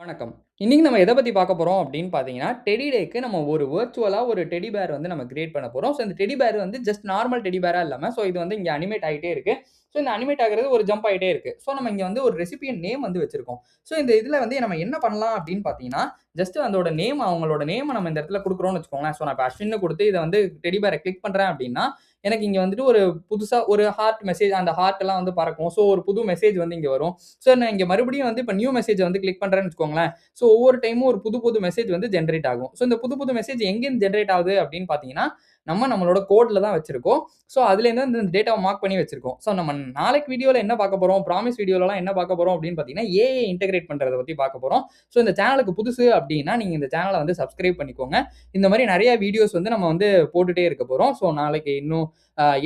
வணக்கம். இன்னைக்கு நம்ம எத பத்தி பார்க்க போறோம் அப்படின்னு பார்த்தீங்கன்னா, டெடி டேக்கு நம்ம ஒரு விர்ச்சுவலா ஒரு டெடி பேர் வந்து நம்ம கிரியேட் பண்ண போறோம். ஸோ இந்த டெடி பேர் வந்து ஜஸ்ட் நார்மல் டெடி பேரா இல்லாம, ஸோ இது வந்து இங்க அனிமேட் ஆயிட்டே இருக்கு. ஸோ இந்த அனிமேட் ஆகுறது ஒரு ஜம்ப் ஆயிட்டே இருக்கு. ஸோ நம்ம இங்க வந்து ஒரு ரெசிபியன்ட் நேம் வந்து வச்சிருக்கோம். ஸோ இந்த இதுல வந்து நம்ம என்ன பண்ணலாம் அப்படின்னு பார்த்தீங்கன்னா, ஜஸ்ட் அதோட நேம் அவங்களோட நேம நம்ம இந்த இடத்துல குடுக்குறோம்னு வச்சுக்கோங்களேன். ஸோ நான் இப்ப அஸ்வின்னு குடுத்து இத வந்து டெடி பேர கிளிக் பண்றேன் அப்படின்னா, எனக்கு இங்க வந்துட்டு ஒரு புதுசா ஒரு ஹார்ட் மெசேஜ் அந்த ஹார்ட் எல்லாம் வந்து பறக்கும். ஸோ ஒரு புது மெசேஜ் வந்து இங்க வரும். ஸோ நான் இங்க மறுபடியும் வந்து இப்ப நியூ மெசேஜ வந்து கிளிக் பண்றேன்னு வச்சுக்கோங்களேன். ஸோ ஒவ்வொரு டைமும் ஒரு புது புது மெசேஜ் வந்து ஜெனரேட் ஆகும். ஸோ இந்த புது புது மெசேஜ் எங்கேருந்து ஜெனரேட் ஆகுது அப்படின்னு பார்த்தீங்கன்னா, நம்மளோட கோட்ல தான் வச்சிருக்கோம். ஸோ அதுலேருந்து இந்த டேட்டாவ மார்க் பண்ணி வச்சிருக்கோம். ஸோ நம்ம நாளைக்கு வீடியோல என்ன பார்க்க போறோம், ப்ராமிஸ் வீடியோலலாம் என்ன பார்க்க போறோம் அப்படின்னு பார்த்தீங்கன்னா, ஏஐ இன்டகிரேட் பண்றத பத்தி பார்க்க போறோம். ஸோ இந்த சேனலுக்கு புதுசு அப்படின்னா, நீங்க இந்த சேனல வந்து சப்ஸ்கிரைப் பண்ணிக்கோங்க. இந்த மாரி நெறைய வீடியோஸ் வந்து நம்ம வந்து போட்டுட்டே இருக்க போறோம். ஸோ நாளைக்கு இன்னும்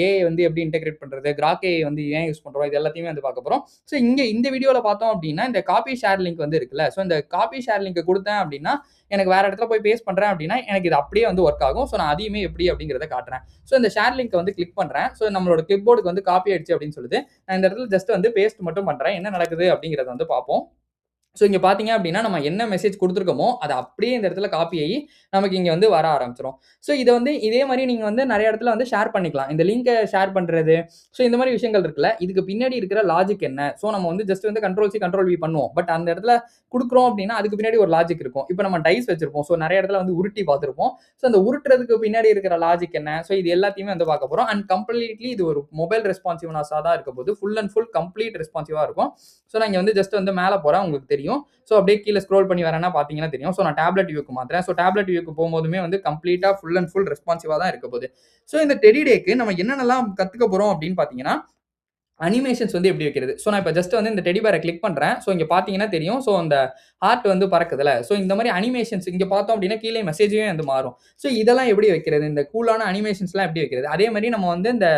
ஏஐ வந்து எப்படி இன்டகிரேட் பண்றது, கிராக் ஏஐ வந்து ஏன் யூஸ் பண்றோம், இது எல்லாத்தையுமே வந்து பார்க்க போறோம். ஸோ இங்க இந்த வீடியோல பார்த்தோம் அப்படின்னா, இந்த காப்பி ஷேர் லிங்க் வந்து இருக்குல்ல, ஸோ இந்த காப்பி ஷேர் லிங்க் குடுத்தேன் அப்படின்னா, எனக்கு வேற இடத்துல போய் பேஸ்ட் பண்றேன் அப்படின்னா, எனக்கு இது அப்படியே வந்து ஒர்க் ஆகும். ஸோ நான் அதையுமே எப்படி அப்படிங்கிறத காட்டுறேன். ஸோ இந்த ஷேர் லிங்க்க வந்து கிளிக் பண்றேன். ஸோ நம்மளோட கிளிப் போர்டுக்கு வந்து காப்பி ஆயிடுச்சு அப்படின்னு சொல்லுது. நான் இந்த இடத்துல ஜஸ்ட் வந்து பேஸ்ட் மட்டும் பண்றேன். என்ன நடக்குது அப்படிங்கிறத வந்து பார்ப்போம். ஸோ இங்க பார்த்தீங்க அப்படின்னா, நம்ம என்ன மெசேஜ் குடுத்துருக்கோமோ, அது அப்படியே இந்த இடத்துல காப்பி ஆயி, நமக்கு இங்க வந்து வர ஆரம்பிச்சுரும். ஸோ இத வந்து இதே மாரி நீங்க வந்து நெறைய இடத்துல வந்து ஷேர் பண்ணிக்கலாம். இந்த லிங்க ஷேர் பண்றது, ஸோ இந்த மாரி விஷயங்கள் இருக்குல்ல, இதுக்கு பின்னாடி இருக்கிற லாஜிக் என்ன? ஸோ நம்ம வந்து ஜஸ்ட் வந்து கண்ட்ரோல் சி, கண்ட்ரோல் வி பண்ணுவோம். பட் அந்த இடத்துல குடுக்குறோம் அப்படின்னா, அதுக்கு பின்னாடி ஒரு லாஜிக் இருக்கும். இப்ப நம்ம டைஸ் வச்சிருப்போம். ஸோ நெறைய இடத்துல வந்து உருட்டி பார்த்திருப்போம். ஸோ அந்த உருட்டுறதுக்கு பின்னாடி இருக்கிற லாஜிக் என்ன? ஸோ இது எல்லாத்தையுமே வந்து பார்க்க போறோம். அண்ட் கம்ப்ளீட்லி இது ஒரு மொபைல் ரெஸ்பான்சிவ்னஸா தான் இருக்க போது. ஃபுல் அண்ட் ஃபுல் கம்ப்ளீட் ரெஸ்பான்சிவா இருக்கும். ஸோ நான் இங்க வந்து ஜஸ்ட் வந்து மேல போறேன். உங்களுக்கு தெரியும். ஸோ அப்படியே கீழ ஸ்க்ரோல் பண்ணி வரேன்னா பார்த்தீங்கன்னா தெரியும். ஸோ நான் டேப்லெட் வியூக்கு மாத்துறேன். ஸோ டேப்லெட் வியூக்கு போம்போதுமே வந்து கம்ப்ளீட்டா ஃபுல் அண்ட் ஃபுல் ரெஸ்பான்சிவா தான் இருக்க போது. ஸோ இந்த டெடி டேக்கு நம்ம என்னென்னலாம் கத்துக்க போறோம் அப்படின்னு பார்த்தீங்கன்னா, அனிமேஷன்ஸ் வந்து எப்படி வைக்கிறது. ஸோ நான் இப்ப ஜஸ்ட் வந்து இந்த டெடி பேர கிளிக் பண்றேன். ஸோ இங்க பார்த்தீங்கன்னா தெரியும். ஸோ அந்த ஹார்ட் வந்து பறக்குதுல்ல. ஸோ இந்த மாரி அனிமேஷன்ஸ் இங்க பார்த்தோம் அப்படின்னா கீழ மெசேஜுமே வந்து மாறும். ஸோ இதெல்லாம் எப்படி வைக்கிறது? இந்த கூலான அனிமேஷன்ஸ்லாம் எப்படி வைக்கிறது? அதே மாரி நம்ம வந்து இந்த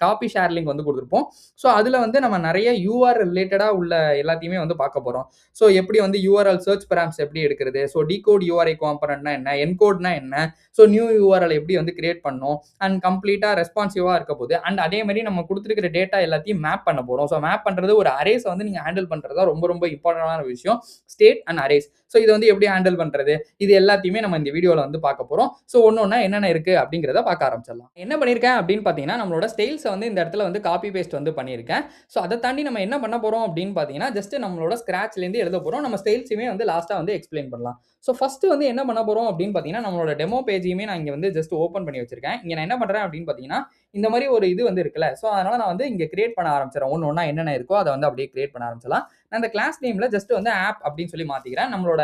காப்பி ஷேர் லிங்க் வந்து குடுத்திருப்போம். ஸோ அதுல வந்து நம்ம நெறைய URL ரிலேட்டடா உள்ள எல்லாத்தையுமே வந்து பார்க்க போறோம். ஸோ எப்படி வந்து URL சர்ச் பாராம்ஸ் எப்படி எடுக்கிறது? ஸோ டிகோட் URI காம்போனன்ட்னா என்ன? என்கோட்னா என்ன? ஸோ நியூ URL எப்படி வந்து கிரியேட் பண்ணணும்? அண்ட் கம்ப்ளீட்டா ரெஸ்பான்சிவா இருக்க போது. அண்ட் அதே மாரி நம்ம குடுத்திருக்கிற டேட்டா எல்லாத்தையும் மேப் பண்ண போறோம். ஸோ மேப் பண்றது ஒரு அரேஸ வந்து நீங்க ஹேண்டில் பண்றது தான் ரொம்ப ரொம்ப இம்பார்ட்டன்டான விஷயம். State and arrays. ஸோ இத வந்து எப்படி ஹேண்டில் பண்றது? இது எல்லாத்தையுமே நம்ம இந்த வீடியோல வந்து பார்க்க போறோம். ஸோ ஒண்ணொண்ணா என்னென்ன இருக்கு அப்படிங்கிறத பார்க்க ஆரம்பிச்சிடலாம். என்ன பண்ணியிருக்கேன் அப்படின்னு பார்த்தீங்கன்னா, நம்மளோட ஸ்டைல்ஸ வந்து இந்த இடத்துல வந்து காப்பி பேஸ்ட் வந்து பண்ணியிருக்கேன். ஸோ அத தாண்டி நம்ம என்ன பண்ண போறோம் அப்படின்னு பார்த்தீங்கன்னா, ஜஸ்ட் நம்மளோட ஸ்க்ராட்ச்லேருந்து எழுத போறோம். நம்ம ஸ்டைல்ஸுமே வந்து லாஸ்ட்டா வந்து எக்ஸ்ப்ளைன் பண்ணலாம். ஸோ ஃபர்ஸ்ட் வந்து என்ன பண்ண போறோம் அப்படின்னு பார்த்தீங்கன்னா, நம்மளோட டெமோ பேஜையுமே நான் இங்க வந்து ஜஸ்ட் ஓப்பன் பண்ணி வச்சிருக்கேன். இங்க நான் என்ன பண்றேன் அப்படின்னு பார்த்தீங்கன்னா, இந்த மாரி ஒரு இது வந்து இருக்குல்ல. ஸோ அதனால நான் வந்து இங்க கிரியேட் பண்ண ஆரம்பிச்சுறேன். ஒண்ணு ஒண்ணா என்னென்ன இருக்கோ அத வந்து அப்படியே கிரியேட் பண்ண ஆரம்பிச்சிடலாம். நான் இந்த கிளாஸ் நேம்ல ஜஸ்ட் வந்து ஆப் அப்படின்னு சொல்லி மாத்திக்கிறேன். நம்மளோட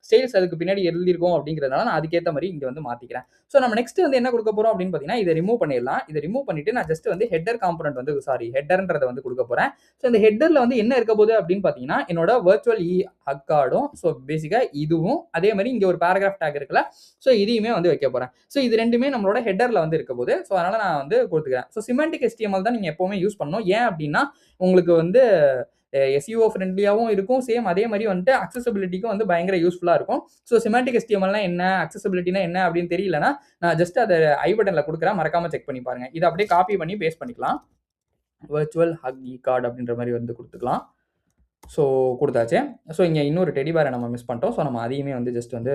ஸ்டைல்ஸ் அதுக்கு பின்னாடி எழுதியிருக்கோம் அப்படிங்கிறதுனால நான் அதுக்கேத்த மாரி இங்க வந்து மாத்திக்கிறேன். ஸோ நம்ம நெக்ஸ்ட் வந்து என்ன குடுக்க போறோம் அப்படின்னு பார்த்தீங்கன்னா, இத ரிமூவ் பண்ணிடலாம். இத ரிமூவ் பண்ணிட்டு நான் ஜஸ்ட் வந்து ஹெட்டர் காம்போனன்ட் வந்து ஹெட்டர்ன்றத வந்து குடுக்க போறேன். ஸோ இந்த ஹெட்டர்ல வந்து என்ன இருக்க போகுது அப்படின்னு பார்த்தீங்கன்னா, என்னோட வர்ச்சுவல் அக்கார்டும், ஸோ பேசிக்கா இதுவும், அதே மாரி இங்க ஒரு பேராகிராஃப் டேக் இருக்குல்ல. ஸோ இதையுமே வந்து வைக்க போறேன். ஸோ இது 2மே நம்மளோட ஹெட்டர்ல வந்து இருக்க போது. ஸோ அதனால நான் வந்து குடுத்துக்கிறேன். ஸோ சிமென்டிக் HTML தான் நீங்க எப்பவுமே யூஸ் பண்ணணும். ஏன் அப்படின்னா, உங்களுக்கு வந்து SEO ஃப்ரெண்ட்லியாவும் இருக்கும். சேம் அதே மாரி வந்துட்டு அக்சஸிபிலிட்டிக்கும் வந்து பயங்கர யூஸ்ஃபுல்லா இருக்கும். ஸோ சிமென்டிக் HTMLனா என்ன? அக்சஸிபிலிட்டினா என்ன? அப்படின்னு தெரியலன்னா, நான் ஜஸ்ட் அத ஐ பட்டன்ல குடுக்குறேன். மறக்காம செக் பண்ணி பாருங்க. இத அப்படியே காப்பி பண்ணி பேஸ்ட் பண்ணிக்கலாம். வர்ச்சுவல் ஹக் கார்ட் அப்படின்ற மாரி வந்து குடுத்துக்கலாம். ஸோ குடுத்தாச்சு. ஸோ இங்க இன்னொரு டெடி பேர நம்ம மிஸ் பண்ணிட்டோம். ஸோ நம்ம அதையுமே வந்து ஜஸ்ட் வந்து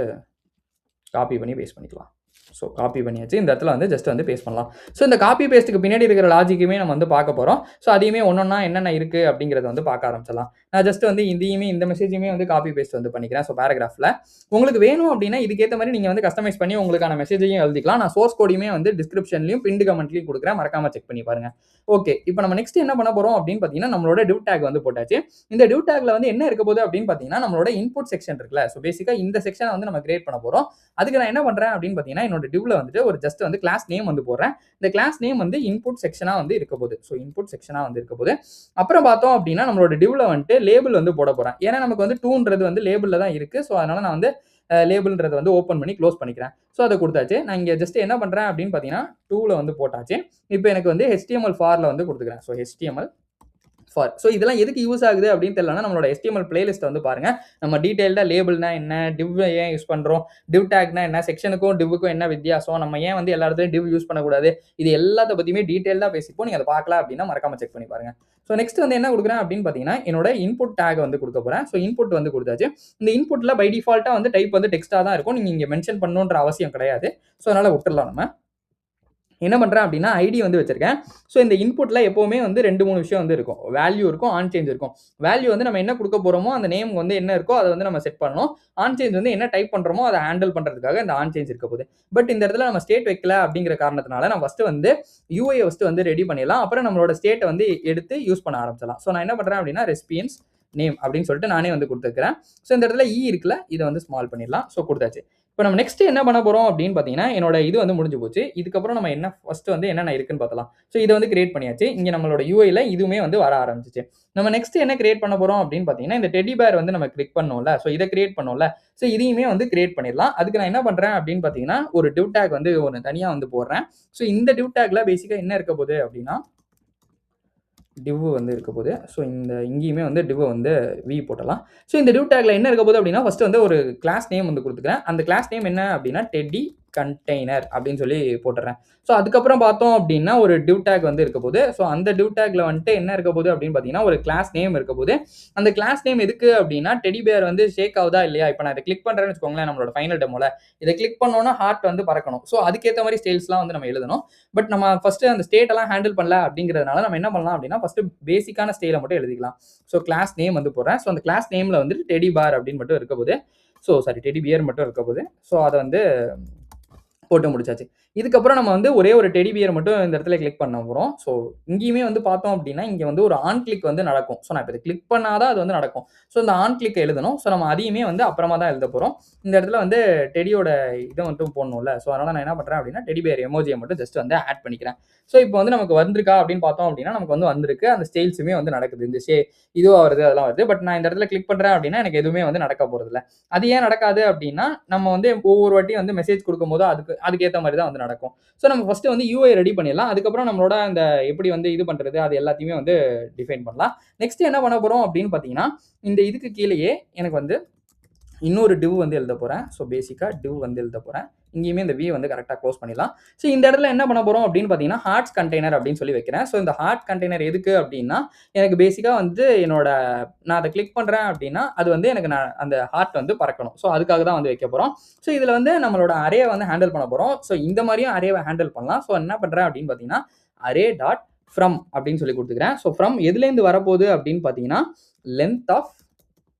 காப்பி பண்ணி பேஸ்ட் பண்ணிக்கலாம். ஸோ காப்பி பண்ணியாச்சு. இந்த இடத்துல வந்து ஜஸ்ட் வந்து பேஸ்ட் பண்ணலாம். ஸோ இந்த காப்பி பேஸ்ட்டுக்கு பின்னாடி இருக்கிற லாஜிக்குமே நம்ம வந்து பார்க்க போறோம். ஸோ அதையுமே ஒண்ணொண்ணா என்னென்ன இருக்கு அப்படிங்கிறத வந்து பார்க்க ஆரம்பிச்சிடலாம். நான் ஜஸ்ட் வந்து இதையுமே இந்த மெசேஜையுமே வந்து காப்பி பேஸ்ட் வந்து பண்ணிக்கிறேன். ஸோ பேராகிராஃப்ல. உங்களுக்கு வேணும் அப்படின்னா இதுக்கேத்த மாரி நீங்க வந்து கஸ்டமைஸ் பண்ணி உங்களுக்கான மெசேஜையும் எழுதிக்கலாம். நான் சோர்ஸ் கோடையுமே வந்து டிஸ்கிரிப்ஷன்லயும் பின்டு கமெண்ட்லயும் குடுக்குறேன். மறக்காம செக் பண்ணி பாருங்க. ஓகே. இப்ப நம்ம நெக்ஸ்ட் என்ன பண்ண போறோம் அப்படின்னு பார்த்தீங்கன்னா, நம்மளோட டிவ் டேக் வந்து போட்டாச்சு. இந்த டிவ் டேக்ல வந்து என்ன இருக்க போகுது அப்படின்னு பார்த்தீங்கன்னா, நம்மளோட இன்புட் செக்ஷன் இருக்குல்ல. ஸோ பேசிக்கா இந்த செக்ஷன வந்து நம்ம கிரியேட் பண்ண போறோம். அதுக்கு நான் என்ன பண்றேன் அப்படின்னு பார்த்தீங்கன்னா, என்னோட டிவ்ல வந்துட்டு ஒரு ஜஸ்ட் வந்து கிளாஸ் நேம் வந்து போடுறேன். இந்த கிளாஸ் நேம் வந்து இன்புட் செக்ஷனா வந்து இருக்க போகுது. ஸோ இன்புட் செக்ஷனா வந்து இருக்க போகுது. அப்புறம் பார்த்தோம் அப்படின்னா, நம்மளோட டிவ்ல வந்துட்டு லேபிள் வந்து போட போறேன். ஏன்னா நமக்கு வந்து டூன்றது வந்து லேபிள்ல தான் இருக்கு. ஸோ அதனால நான் வந்து லேபிள்ன்றத வந்து ஓப்பன் பண்ணி க்ளோஸ் பண்ணிக்கிறேன். ஸோ அத குடுத்தாச்சு. நான் இங்க ஜஸ்ட் என்ன பண்றேன் அப்படின்னு பார்த்தீங்கன்னா, 2ல வந்து போட்டாச்சு. இப்போ எனக்கு வந்து HTML4ல வந்து குடுத்துக்கிறேன். So HTML four. ஸோ இதெல்லாம் எதுக்கு யூஸ் ஆகுது அப்படின்னு தெரியலனா நம்மளோட HTML பிளேலிஸ்ட்டை வந்து பாருங்க. நம்ம டீடைல்டா லேபிள்னா என்ன, டிவ் ஏன் யூஸ் பண்றோம், டிவ் டேக்னா என்ன, செக்ஷனுக்கும் டிவ்வுக்கும் என்ன வித்தியாசம், நம்ம ஏன் வந்து எல்லா இடத்துலயும் டிவ் யூஸ் பண்ணக்கூடாது, இது எல்லாத்த பத்தியுமே டீடைல்டா பேசிப்போம். நீங்க அதை பார்க்கல அப்படின்னா மறக்காம செக் பண்ணி பாருங்க. ஸோ நெக்ஸ்ட் வந்து என்ன கொடுக்குறேன் அப்படின்னு பார்த்தீங்கன்னா, என்னோட இன்புட் டேக் வந்து கொடுக்க போறேன். ஸோ இன்புட் வந்து கொடுத்தாச்சு. இந்த இன்புட்ல பை டிஃபால்ட்டா வந்து டைப் வந்து டெக்ஸ்ட்டா தான் இருக்கும். நீங்க இங்க மென்ஷன் பண்ணணுன்ற அவசியம் கிடையாது. ஸோ அதனால விட்டுறலாம் நம்ம. என்ன பண்றேன் அப்படின்னா, ஐடி வந்து வச்சிருக்கேன். ஸோ இந்த இன்புட்ல எப்பவுமே வந்து 2, 3 விஷயம் வந்து இருக்கும். வேல்யூ இருக்கும், ஆன் சேஞ்ச் இருக்கும். வேல்யூ வந்து நம்ம என்ன குடுக்க போறோமோ, அந்த நேம் வந்து என்ன இருக்கோ, அத வந்து நம்ம செட் பண்ணணும். ஆன் சேஞ்ச் வந்து என்ன டைப் பண்றோமோ, அத ஹேண்டில் பண்றதுக்காக இந்த ஆன் சேஞ்ச் இருக்க போகுது. பட் இந்த இடத்துல நம்ம ஸ்டேட் வைக்கல அப்படிங்கிற காரணத்தினால, நான் ஃபர்ஸ்ட் வந்து யூஐ ஃபர்ஸ்ட் வந்து ரெடி பண்ணிடலாம். அப்புறம் நம்மளோட ஸ்டேட்ட வந்து எடுத்து யூஸ் பண்ண ஆரம்பிச்சலாம். ஸோ நான் என்ன பண்றேன் அப்படின்னா, ரெசிபியன்ட்ஸ் நேம் அப்படின்னு சொல்லிட்டு நானே வந்து குடுத்துருக்கிறேன். ஸோ இந்த இடத்துல இருக்குல்ல, இத வந்து ஸ்மால் பண்ணிடலாம். ஸோ குடுத்தாச்சு. இப்ப நம்ம நெக்ஸ்ட் என்ன பண்ண போறோம் அப்படின்னு பார்த்தீங்கன்னா, என்னோட இது வந்து முடிஞ்சு போச்சு. இதுக்கப்புறம் நம்ம என்ன ஃபர்ஸ்ட் வந்து என்னென்ன இருக்குன்னு பார்த்தலாம். ஸோ இத வந்து கிரியேட் பண்ணியாச்சு. இங்க நம்மளோட யூஐல இதுவுமே வந்து வர ஆரம்பிச்சுச்சு. நம்ம நெக்ஸ்ட் என்ன கிரியேட் பண்ண போறோம் அப்படின்னு பார்த்தீங்கன்னா, இந்த டெடி பேர் வந்து நம்ம கிளிக் பண்ணோம்ல. ஸோ இத கிரியேட் பண்ணோம்ல. ஸோ இதையுமே வந்து கிரியேட் பண்ணிடலாம். அதுக்கு நான் என்ன பண்றேன் அப்படின்னு பார்த்தீங்கன்னா, ஒரு டிவ் டேக் வந்து ஒண்ணு தனியா வந்து போடுறேன். ஸோ இந்த டிவ் டேக்ல பேசிக்கா என்ன இருக்க போகுது அப்படின்னா, டிவ் வந்து இருக்க போகுது. ஸோ இந்த இங்கேயுமே வந்து டிவ் வந்து போட்டுடலாம். ஸோ இந்த டிவ் டேக்ல என்ன இருக்க போகுது அப்படின்னா, ஃபர்ஸ்ட் வந்து ஒரு கிளாஸ் நேம் வந்து குடுத்துக்கிறேன். அந்த கிளாஸ் நேம் என்ன அப்படின்னா, டெடி கண்டெய்னர் அப்படின்னு சொல்லி போட்டுறேன். ஸோ அதுக்கப்புறம் பார்த்தோம் அப்படின்னா, ஒரு டிவ் டேக் வந்து இருக்க போகுது. ஸோ அந்த டிவ் டேக்ல வந்துட்டு என்ன இருக்க போகுது அப்படின்னு பார்த்தீங்கன்னா, ஒரு கிளாஸ் நேம் இருக்க போகுது. அந்த கிளாஸ் நேம் எதுக்கு அப்படின்னா, டெடி பேர் வந்து ஷேக் ஆகுதா இல்லையா? இப்ப நான் இத கிளிக் பண்றேன்னு வச்சுக்கோங்களேன், நம்மளோட ஃபைனல் டெமோல. இத கிளிக் பண்ணோம்னா ஹார்ட் வந்து பறக்கணும். ஸோ அதுக்கேத்த மாரி ஸ்டைல்ஸ்லாம் வந்து நம்ம எழுதணும். பட் நம்ம ஃபர்ஸ்ட் அந்த ஸ்டேட் எல்லாம் ஹேண்டில் பண்ணல அப்படிங்கிறதுனால நம்ம என்ன பண்ணலாம் அப்படின்னா, ஃபர்ஸ்ட் பேசிக்கான ஸ்டைல மட்டும் எழுதிக்கலாம். ஸோ கிளாஸ் நேம் வந்து போடுறேன். ஸோ அந்த கிளாஸ் நேம்ல வந்து டெடி பார் அப்படின்னு மட்டும் இருக்க போகுது. ஸோ சாரி டெடி பியர் மட்டும் இருக்க போகுது. ஸோ அத வந்து போட்டு முடிச்சாச்சு. இதுக்கப்புறம் நம்ம வந்து ஒரே ஒரு டெடி பியர் மட்டும் இந்த இடத்துல கிளிக் பண்ண போறோம். ஸோ இங்கேயுமே வந்து பார்த்தோம் அப்படின்னா, இங்க வந்து ஒரு ஆன் கிளிக் வந்து நடக்கும். ஸோ நான் இப்ப இத கிளிக் பண்ணா தான் அது வந்து நடக்கும். ஸோ இந்த ஆன் கிளிக் எழுதணும். ஸோ நம்ம அதையுமே வந்து அப்புறமா தான் எழுத போறோம். இந்த இடத்துல வந்து டெடியோட இத மட்டும் போடணும்ல. ஸோ அதனால நான் என்ன பண்றேன் அப்படின்னா, டெடி பியர் எமோஜிய மட்டும் ஜஸ்ட் வந்து ஆட் பண்ணிக்கிறேன். ஸோ இப்போ வந்து நமக்கு வந்திருக்கா அப்படின்னு பார்த்தோம் அப்படின்னா, நமக்கு வந்து வந்திருக்கு. அந்த ஸ்டைல்ஸுமே வந்து நடக்குது. இந்த இதுவா வருது, அதெல்லாம் வருது. பட் நான் இந்த இடத்துல கிளிக் பண்றேன் அப்படின்னா, எனக்கு எதுவுமே வந்து நடக்க போறதில்ல. அது ஏன் நடக்காது அப்படின்னா, நம்ம வந்து ஒவ்வொரு வாட்டியும் வந்து மெசேஜ் குடுக்கும்போது அதுக்கேத்த மாரி தான் வந்து நடக்கும். ஸோ நம்ம ஃபர்ஸ்ட் வந்து யூஐ ரெடி பண்ணிடலாம். அதுக்கப்புறம் நம்மளோட அந்த எப்படி வந்து இது பண்றது, அது எல்லாத்தையுமே வந்து டிஃபைன் பண்ணலாம். நெக்ஸ்ட் என்ன பண்ண போறோம் அப்படின்னு பார்த்தீங்கன்னா, இந்த இதுக்கு கீழயே எனக்கு வந்து இன்னொரு டிவ் வந்து எழுத போறேன். ஸோ பேசிக்கா டிவ் வந்து எழுத போறேன். இங்கேயுமே இந்த வந்து கரெக்ட்டா க்ளோஸ் பண்ணிடலாம். ஸோ இந்த இடத்துல என்ன பண்ண போறோம் அப்படின்னு பார்த்தீங்கன்னா, ஹார்ட்ஸ் கண்டெய்னர் அப்படின்னு சொல்லி வைக்கிறேன். ஸோ இந்த ஹார்ட் கண்டெய்னர் எதுக்கு அப்படின்னா, எனக்கு பேசிக்கா வந்து நான் அத கிளிக் பண்றேன் அப்படின்னா, அது வந்து எனக்கு அந்த ஹார்ட் வந்து பறக்கணும். ஸோ அதுக்காக தான் வந்து வைக்க போறோம். ஸோ இதுல வந்து நம்மளோட அரேய வந்து ஹேண்டில் பண்ண போறோம். ஸோ இந்த மாரியும் அரேவ ஹேண்டில் பண்ணலாம். ஸோ என்ன பண்றேன் அப்படின்னு பார்த்தீங்கன்னா, அரே டாட் ஃப்ரம் அப்படின்னு சொல்லி குடுத்துக்கிறேன். ஸோ ஃப்ரம் எதுலேருந்து வரப்போகுது அப்படின்னு பார்த்தீங்கன்னா, லென்த் ஆஃப்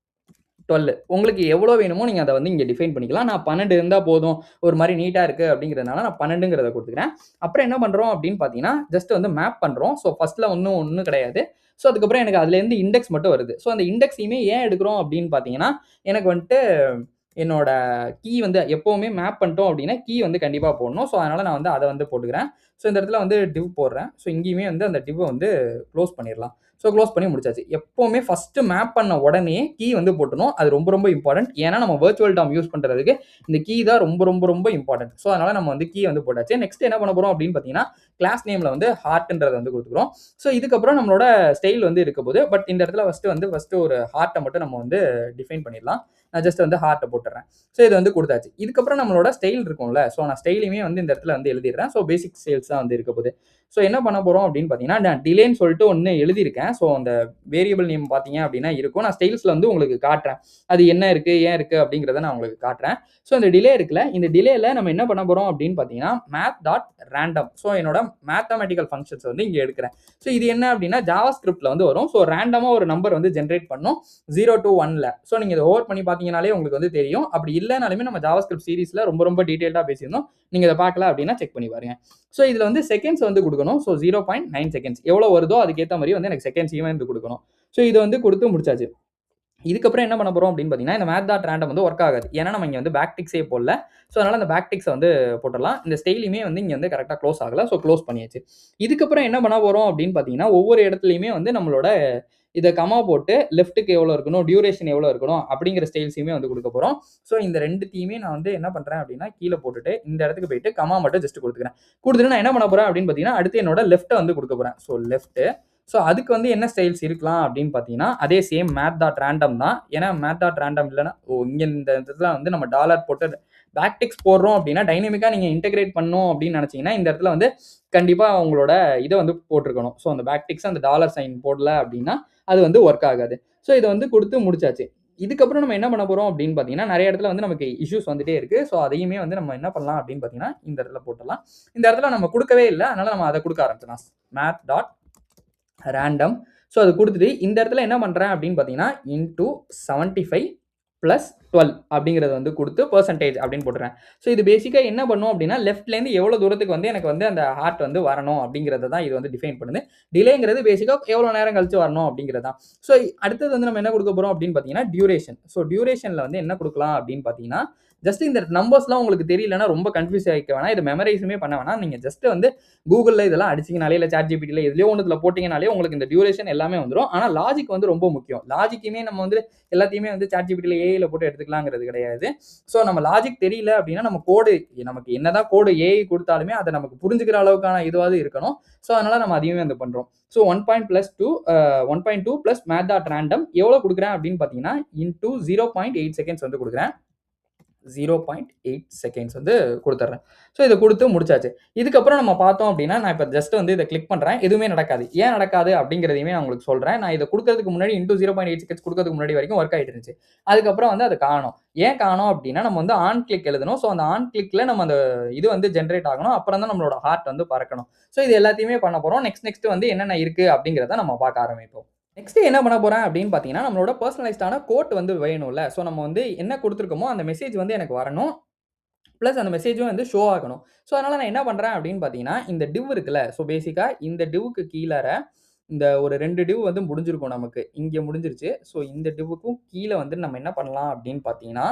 12 உங்களுக்கு எவ்வளோ வேணுமோ நீங்க அத வந்து இங்க டிஃபைன் பண்ணிக்கலாம். நான் 12 இருந்தா போதும். ஒரு மாரி நீட்டா இருக்கு அப்படிங்கிறதுனால நான் 12ங்கிறத குடுத்துக்கிறேன். அப்புறம் என்ன பண்றோம் அப்படின்னு பார்த்தீங்கன்னா, ஜஸ்ட் வந்து மேப் பண்றோம். ஸோ ஃபர்ஸ்ட்ல ஒண்ணும் கிடையாது. ஸோ அதுக்கப்புறம் எனக்கு அதுலேருந்து இண்டெக்ஸ் மட்டும் வருது. ஸோ அந்த இண்டெக்ஸையுமே ஏன் எடுக்கிறோம் அப்படின்னு பார்த்தீங்கன்னா, எனக்கு வந்துட்டு என்னோட கீ வந்து எப்பவுமே மேப் பண்ணிட்டோம் அப்படின்னா, கீ வந்து கண்டிப்பா போடணும். ஸோ அதனால நான் வந்து அத வந்து போட்டுக்கிறேன். ஸோ இந்த இடத்துல வந்து டிவ் போடுறேன். ஸோ இங்கேயுமே வந்து அந்த டிவ்வ வந்து குளோஸ் பண்ணிறலாம். ஸோ குளோஸ் பண்ணி முடிச்சாச்சு. எப்பவுமே ஃபர்ஸ்ட் மேப் பண்ண உடனே கீ வந்து போட்டுறணும். அது ரொம்ப ரொம்ப இம்பார்ட்டன்ட். ஏன்னா நம்ம வெர்ச்சுவல் டாம் யூஸ் பண்றதுக்கு இந்த கீ தான் ரொம்ப இம்பார்ட்டன்ட். ஸோ அதனால நம்ம வந்து கீ வந்து போட்டாச்சு. நெக்ஸ்ட் என்ன பண்ண போறோம் அப்படின்னு பார்த்தீங்கன்னா, கிளாஸ் நேம்ல வந்து ஹார்ட்ன்றத வந்து குடுத்துக்கிறோம். ஸோ இதுக்கப்புறம் நம்மளோட ஸ்டைல் வந்து இருக்க போது. பட் இந்த இடத்துல ஃபர்ஸ்ட் ஒரு ஹார்ட்ட மட்டும் நம்ம வந்து டிஃபைன் பண்ணிடலாம். நான் ஜஸ்ட் வந்து ஹார்ட்ட போட்டுறேன். ஸோ இது வந்து குடுத்தாச்சு. இதுக்கப்புறம் நம்மளோட ஸ்டைல் இருக்கும்ல. ஸோ நான் ஸ்டைலையுமே வந்து இந்த இடத்துல வந்து எழுதிடுறேன். ஸோ பேசிக் ஸ்டைல்ஸ் தான் வந்து இருக்க போது. ஸோ என்ன பண்ண போறோம் அப்படின்னு பார்த்தீங்கன்னா, நான் டிலேன்னு சொல்லிட்டு ஒண்ணு எழுதியிருக்கேன். ஸோ அந்த வேரியபிள் நேம் பார்த்தீங்க அப்படின்னா இருக்கும். நான் ஸ்டைல்ஸ்ல வந்து உங்களுக்கு காட்டுறேன். அது என்ன இருக்கு, ஏன் இருக்கு அப்படிங்கிறத நான் உங்களுக்கு காட்டுறேன். ஸோ இந்த டிலே இருக்குல்ல, இந்த டிலேல நம்ம என்ன பண்ண போறோம் அப்படின்னு பார்த்தீங்கன்னா, math டாட் ரேண்டம். ஸோ என்னோட மேத்தமேட்டிக்கல் ஃபங்ஷன்ஸ் வந்து இங்க எடுக்கிறேன். ஸோ இது என்ன அப்படின்னா, ஜாவா ஸ்கிரிப்ட்ல வந்து வரும். ஸோ ரேண்டமா ஒரு நம்பர் வந்து ஜெனரேட் பண்ணும் 0 to 1ல. ஸோ நீங்க இத ஓவர் பண்ணி பார்த்தீங்கனாலே உங்களுக்கு வந்து தெரியும். அப்படி இல்லனாலுமே நம்ம ஜாவா ஸ்கிரிப்ட் சீரிஸ்ல ரொம்ப டீடைல்டா பேசியிருந்தோம். நீங்க இத பார்க்கல அப்படின்னா செக் பண்ணி பாருங்க. ஸோ இதுல வந்து செகண்ட்ஸ் வந்து குடுக்கணும். So 0.9 seconds. எவ்வளோ வருதோ அதுக்கேத்த மாரி வந்து எனக்கு செகண்ட்ஸையும் வந்து குடுக்கணும். ஸோ இத வந்து குடுத்து முடிச்சாச்சு. இதுக்கப்புறம் என்ன பண்ண போறோம் அப்படின்னு பார்த்தீங்கன்னா, இந்த மேத் டாட் ரேண்டம் வந்து ஒர்க் ஆகாது. ஏன்னா நம்ம இங்க வந்து பேக் டிக்ஸே போடல. ஸோ அதனால அந்த பேக் டிக்ஸ வந்து போட்டுறலாம். இந்த ஸ்டைலுமே வந்து இங்க வந்து கரெக்ட்டா க்ளோஸ் ஆகல. ஸோ க்ளோஸ் பண்ணியாச்சு. இதுக்கப்புறம் என்ன பண்ண போறோம் அப்படின்னு பார்த்தீங்கன்னா, ஒவ்வொரு இடத்துலயுமே வந்து நம்மளோட இத கமா போட்டு லெஃப்ட்க்கு எவ்வளோ இருக்கணும், டியூரேஷன் எவ்வளோ இருக்கணும் அப்படிங்கிற ஸ்டைல்ஸையுமே வந்து குடுக்க போறோம். ஸோ இந்த 2த்தையுமே நான் வந்து என்ன பண்றேன் அப்படின்னா, கீழ போட்டுட்டு இந்த இடத்துக்கு போயிட்டு கமா மட்டும் ஜஸ்ட் குடுத்துக்கிறேன். குடுத்துட்டு நான் என்ன பண்ண போறேன் அப்படின்னு பார்த்தீங்கன்னா, அடுத்து என்னோட லெஃப்ட்ட வந்து குடுக்க போறேன். ஸோ லெஃப்ட் ஸோ அதுக்கு வந்து என்ன ஸ்டைல்ஸ் இருக்கலாம் அப்படின்னு பார்த்தீங்கன்னா, அதே சேம் மேத் டாட் ரேண்டம் தான். ஏன்னா மேத் டாட் ரேண்டம் இல்லன்னா, இங்க இந்த இடத்துல வந்து நம்ம டாலர் போட்டு பேக் டிக்ஸ் போடுறோம் அப்படின்னா, டைனமிக்கா நீங்க இன்டகிரேட் பண்ணணும் அப்படின்னு நினைச்சீங்கன்னா, இந்த இடத்துல வந்து கண்டிப்பா உங்களோட இத வந்து போட்டுருக்கணும். ஸோ அந்த பேக் டிக்ஸ் அந்த டாலர் சைன் போடல அப்படின்னா, அது வந்து ஒர்க் ஆகாது. ஸோ இத வந்து குடுத்து முடிச்சாச்சு. இதுக்கப்புறம் நம்ம என்ன பண்ண போறோம் அப்படின்னு பார்த்தீங்கன்னா, நெறைய இடத்துல வந்து நமக்கு இஷ்யூஸ் வந்துட்டே இருக்கு. ஸோ அதையுமே வந்து நம்ம என்ன பண்ணலாம் அப்படின்னு பார்த்தீங்கன்னா, இந்த இடத்துல போட்டுறலாம். இந்த இடத்துல நம்ம குடுக்கவே இல்ல. அதனால நம்ம அத குடுக்க ஆரம்பிச்சிடலாம். Math dot random. ஸோ அது குடுத்துட்டு இந்த இடத்துல என்ன பண்றேன் அப்படின்னு பார்த்தீங்கன்னா, இன்டூ 75 பிளஸ் 12 அப்படிங்கிறது வந்து குடுத்து பெர்சன்டேஜ் அப்படின்னு போட்டுறேன். ஸோ இது பேசிக்கா என்ன பண்ணும் அப்படின்னா, லெஃப்ட்லேருந்து எவ்வளோ தூரத்துக்கு வந்து எனக்கு வந்து அந்த ஹார்ட் வந்து வரணும் அப்படிங்கிறத தான் இது வந்து டிஃபைன் பண்ணுது. டிலேங்கிறது பேசிக்கா எவ்வளோ நேரம் கழிச்சு வரணும் அப்படிங்கிறது தான். ஸோ அடுத்தது வந்து நம்ம என்ன குடுக்க போறோம் அப்படின்னு பார்த்தீங்கன்னா, டியூரேஷன். ஸோ டியூரேஷன்ல வந்து என்ன குடுக்கலாம் அப்படின்னு பார்த்தீங்கன்னா, ஜஸ்ட் இந்த நம்பர்ஸ்லாம் உங்களுக்கு தெரியலன்னா ரொம்ப கன்ஃப்யூஸ் ஆயிக்க வேணாம். இத மெமரைஸுமே பண்ண வேணாம். நீங்க ஜஸ்ட் வந்து Googleல இதெல்லாம் அடிச்சீங்கனாலே, இல்ல ChatGPTல எதுலயோ ஒண்ணுத்துல போட்டீங்கனாலே உங்களுக்கு இந்த டியூரேஷன் எல்லாமே வந்துரும். ஆனா லாஜிக் வந்து ரொம்ப முக்கியம். லாஜிக்குமே நம்ம வந்து எல்லாத்தையுமே வந்து ChatGPTல, ஏஐல போட்டு எடுத்துக்கலாங்கிறது கிடையாது. ஸோ நம்ம லாஜிக் தெரியல அப்படின்னா, நம்ம கோடு நமக்கு என்னதான் கோடு ஏஐ குடுத்தாலுமே அத நமக்கு புரிஞ்சுக்கிற அளவுக்கான இதுவாவது இருக்கணும். ஸோ அதனால நம்ம அதையுமே வந்து பண்றோம். So 1.2 plus math dot random எவ்வளோ குடுக்குறேன் அப்படின்னு பார்த்தீங்கன்னா, இன்டூ 0.8 செகண்ட்ஸ் வந்து குடுக்குறேன். 0.8 செகண்ட்ஸ் வந்து குடுத்துர்றேன். ஸோ இத குடுத்து முடிச்சாச்சு. இதுக்கப்புறம் நம்ம பார்த்தோம் அப்படின்னா, நான் இப்ப ஜஸ்ட் வந்து இத கிளிக் பண்றேன். எதுவுமே நடக்காது. ஏன் நடக்காது அப்படிங்கிறதையுமே நான் உங்களுக்கு சொல்றேன். நான் இத குடுக்கறதுக்கு முன்னாடி இன்டூ 0.8 செகண்ட்ஸ் குடுக்கறதுக்கு முன்னாடி வரைக்கும் ஒர்க் ஆயிட்டு இருந்துச்சு. அதுக்கப்புறம் வந்து அத காணோம். ஏன் காணோம் அப்படின்னா, நம்ம வந்து ஆன் கிளிக் எழுதணும். ஸோ அந்த ஆன் கிளிக்ல நம்ம அந்த இது வந்து ஜெனரேட் ஆகணும். அப்புறம் தான் நம்மளோட ஹார்ட் வந்து பறக்கணும். ஸோ இது எல்லாத்தையுமே பண்ண போறோம். நெக்ஸ்ட் வந்து என்னென்ன இருக்கு அப்படிங்கிறத நம்ம பார்க்க ஆரம்பிப்போம். நெக்ஸ்ட் என்ன பண்ண போறேன் அப்படின்னு பார்த்தீங்கன்னா, நம்மளோட பெர்சனலைஸ்டான கோட் வந்து வேணும்ல. ஸோ நம்ம வந்து என்ன குடுத்துருக்கோமோ, அந்த மெசேஜ் வந்து எனக்கு வரணும். பிளஸ் அந்த மெசேஜும் வந்து ஷோ ஆகணும். ஸோ அதனால நான் என்ன பண்றேன் அப்படின்னு பார்த்தீங்கன்னா, இந்த டிவ் இருக்குல்ல. ஸோ பேசிக்கா இந்த டிவ்வுக்கு கீழற இந்த ஒரு 2 டிவ் வந்து முடிஞ்சிருக்கும் நமக்கு. இங்க முடிஞ்சிருச்சு. ஸோ இந்த டிவ்வுக்கும் கீழ வந்து நம்ம என்ன பண்ணலாம் அப்படின்னு பார்த்தீங்கன்னா,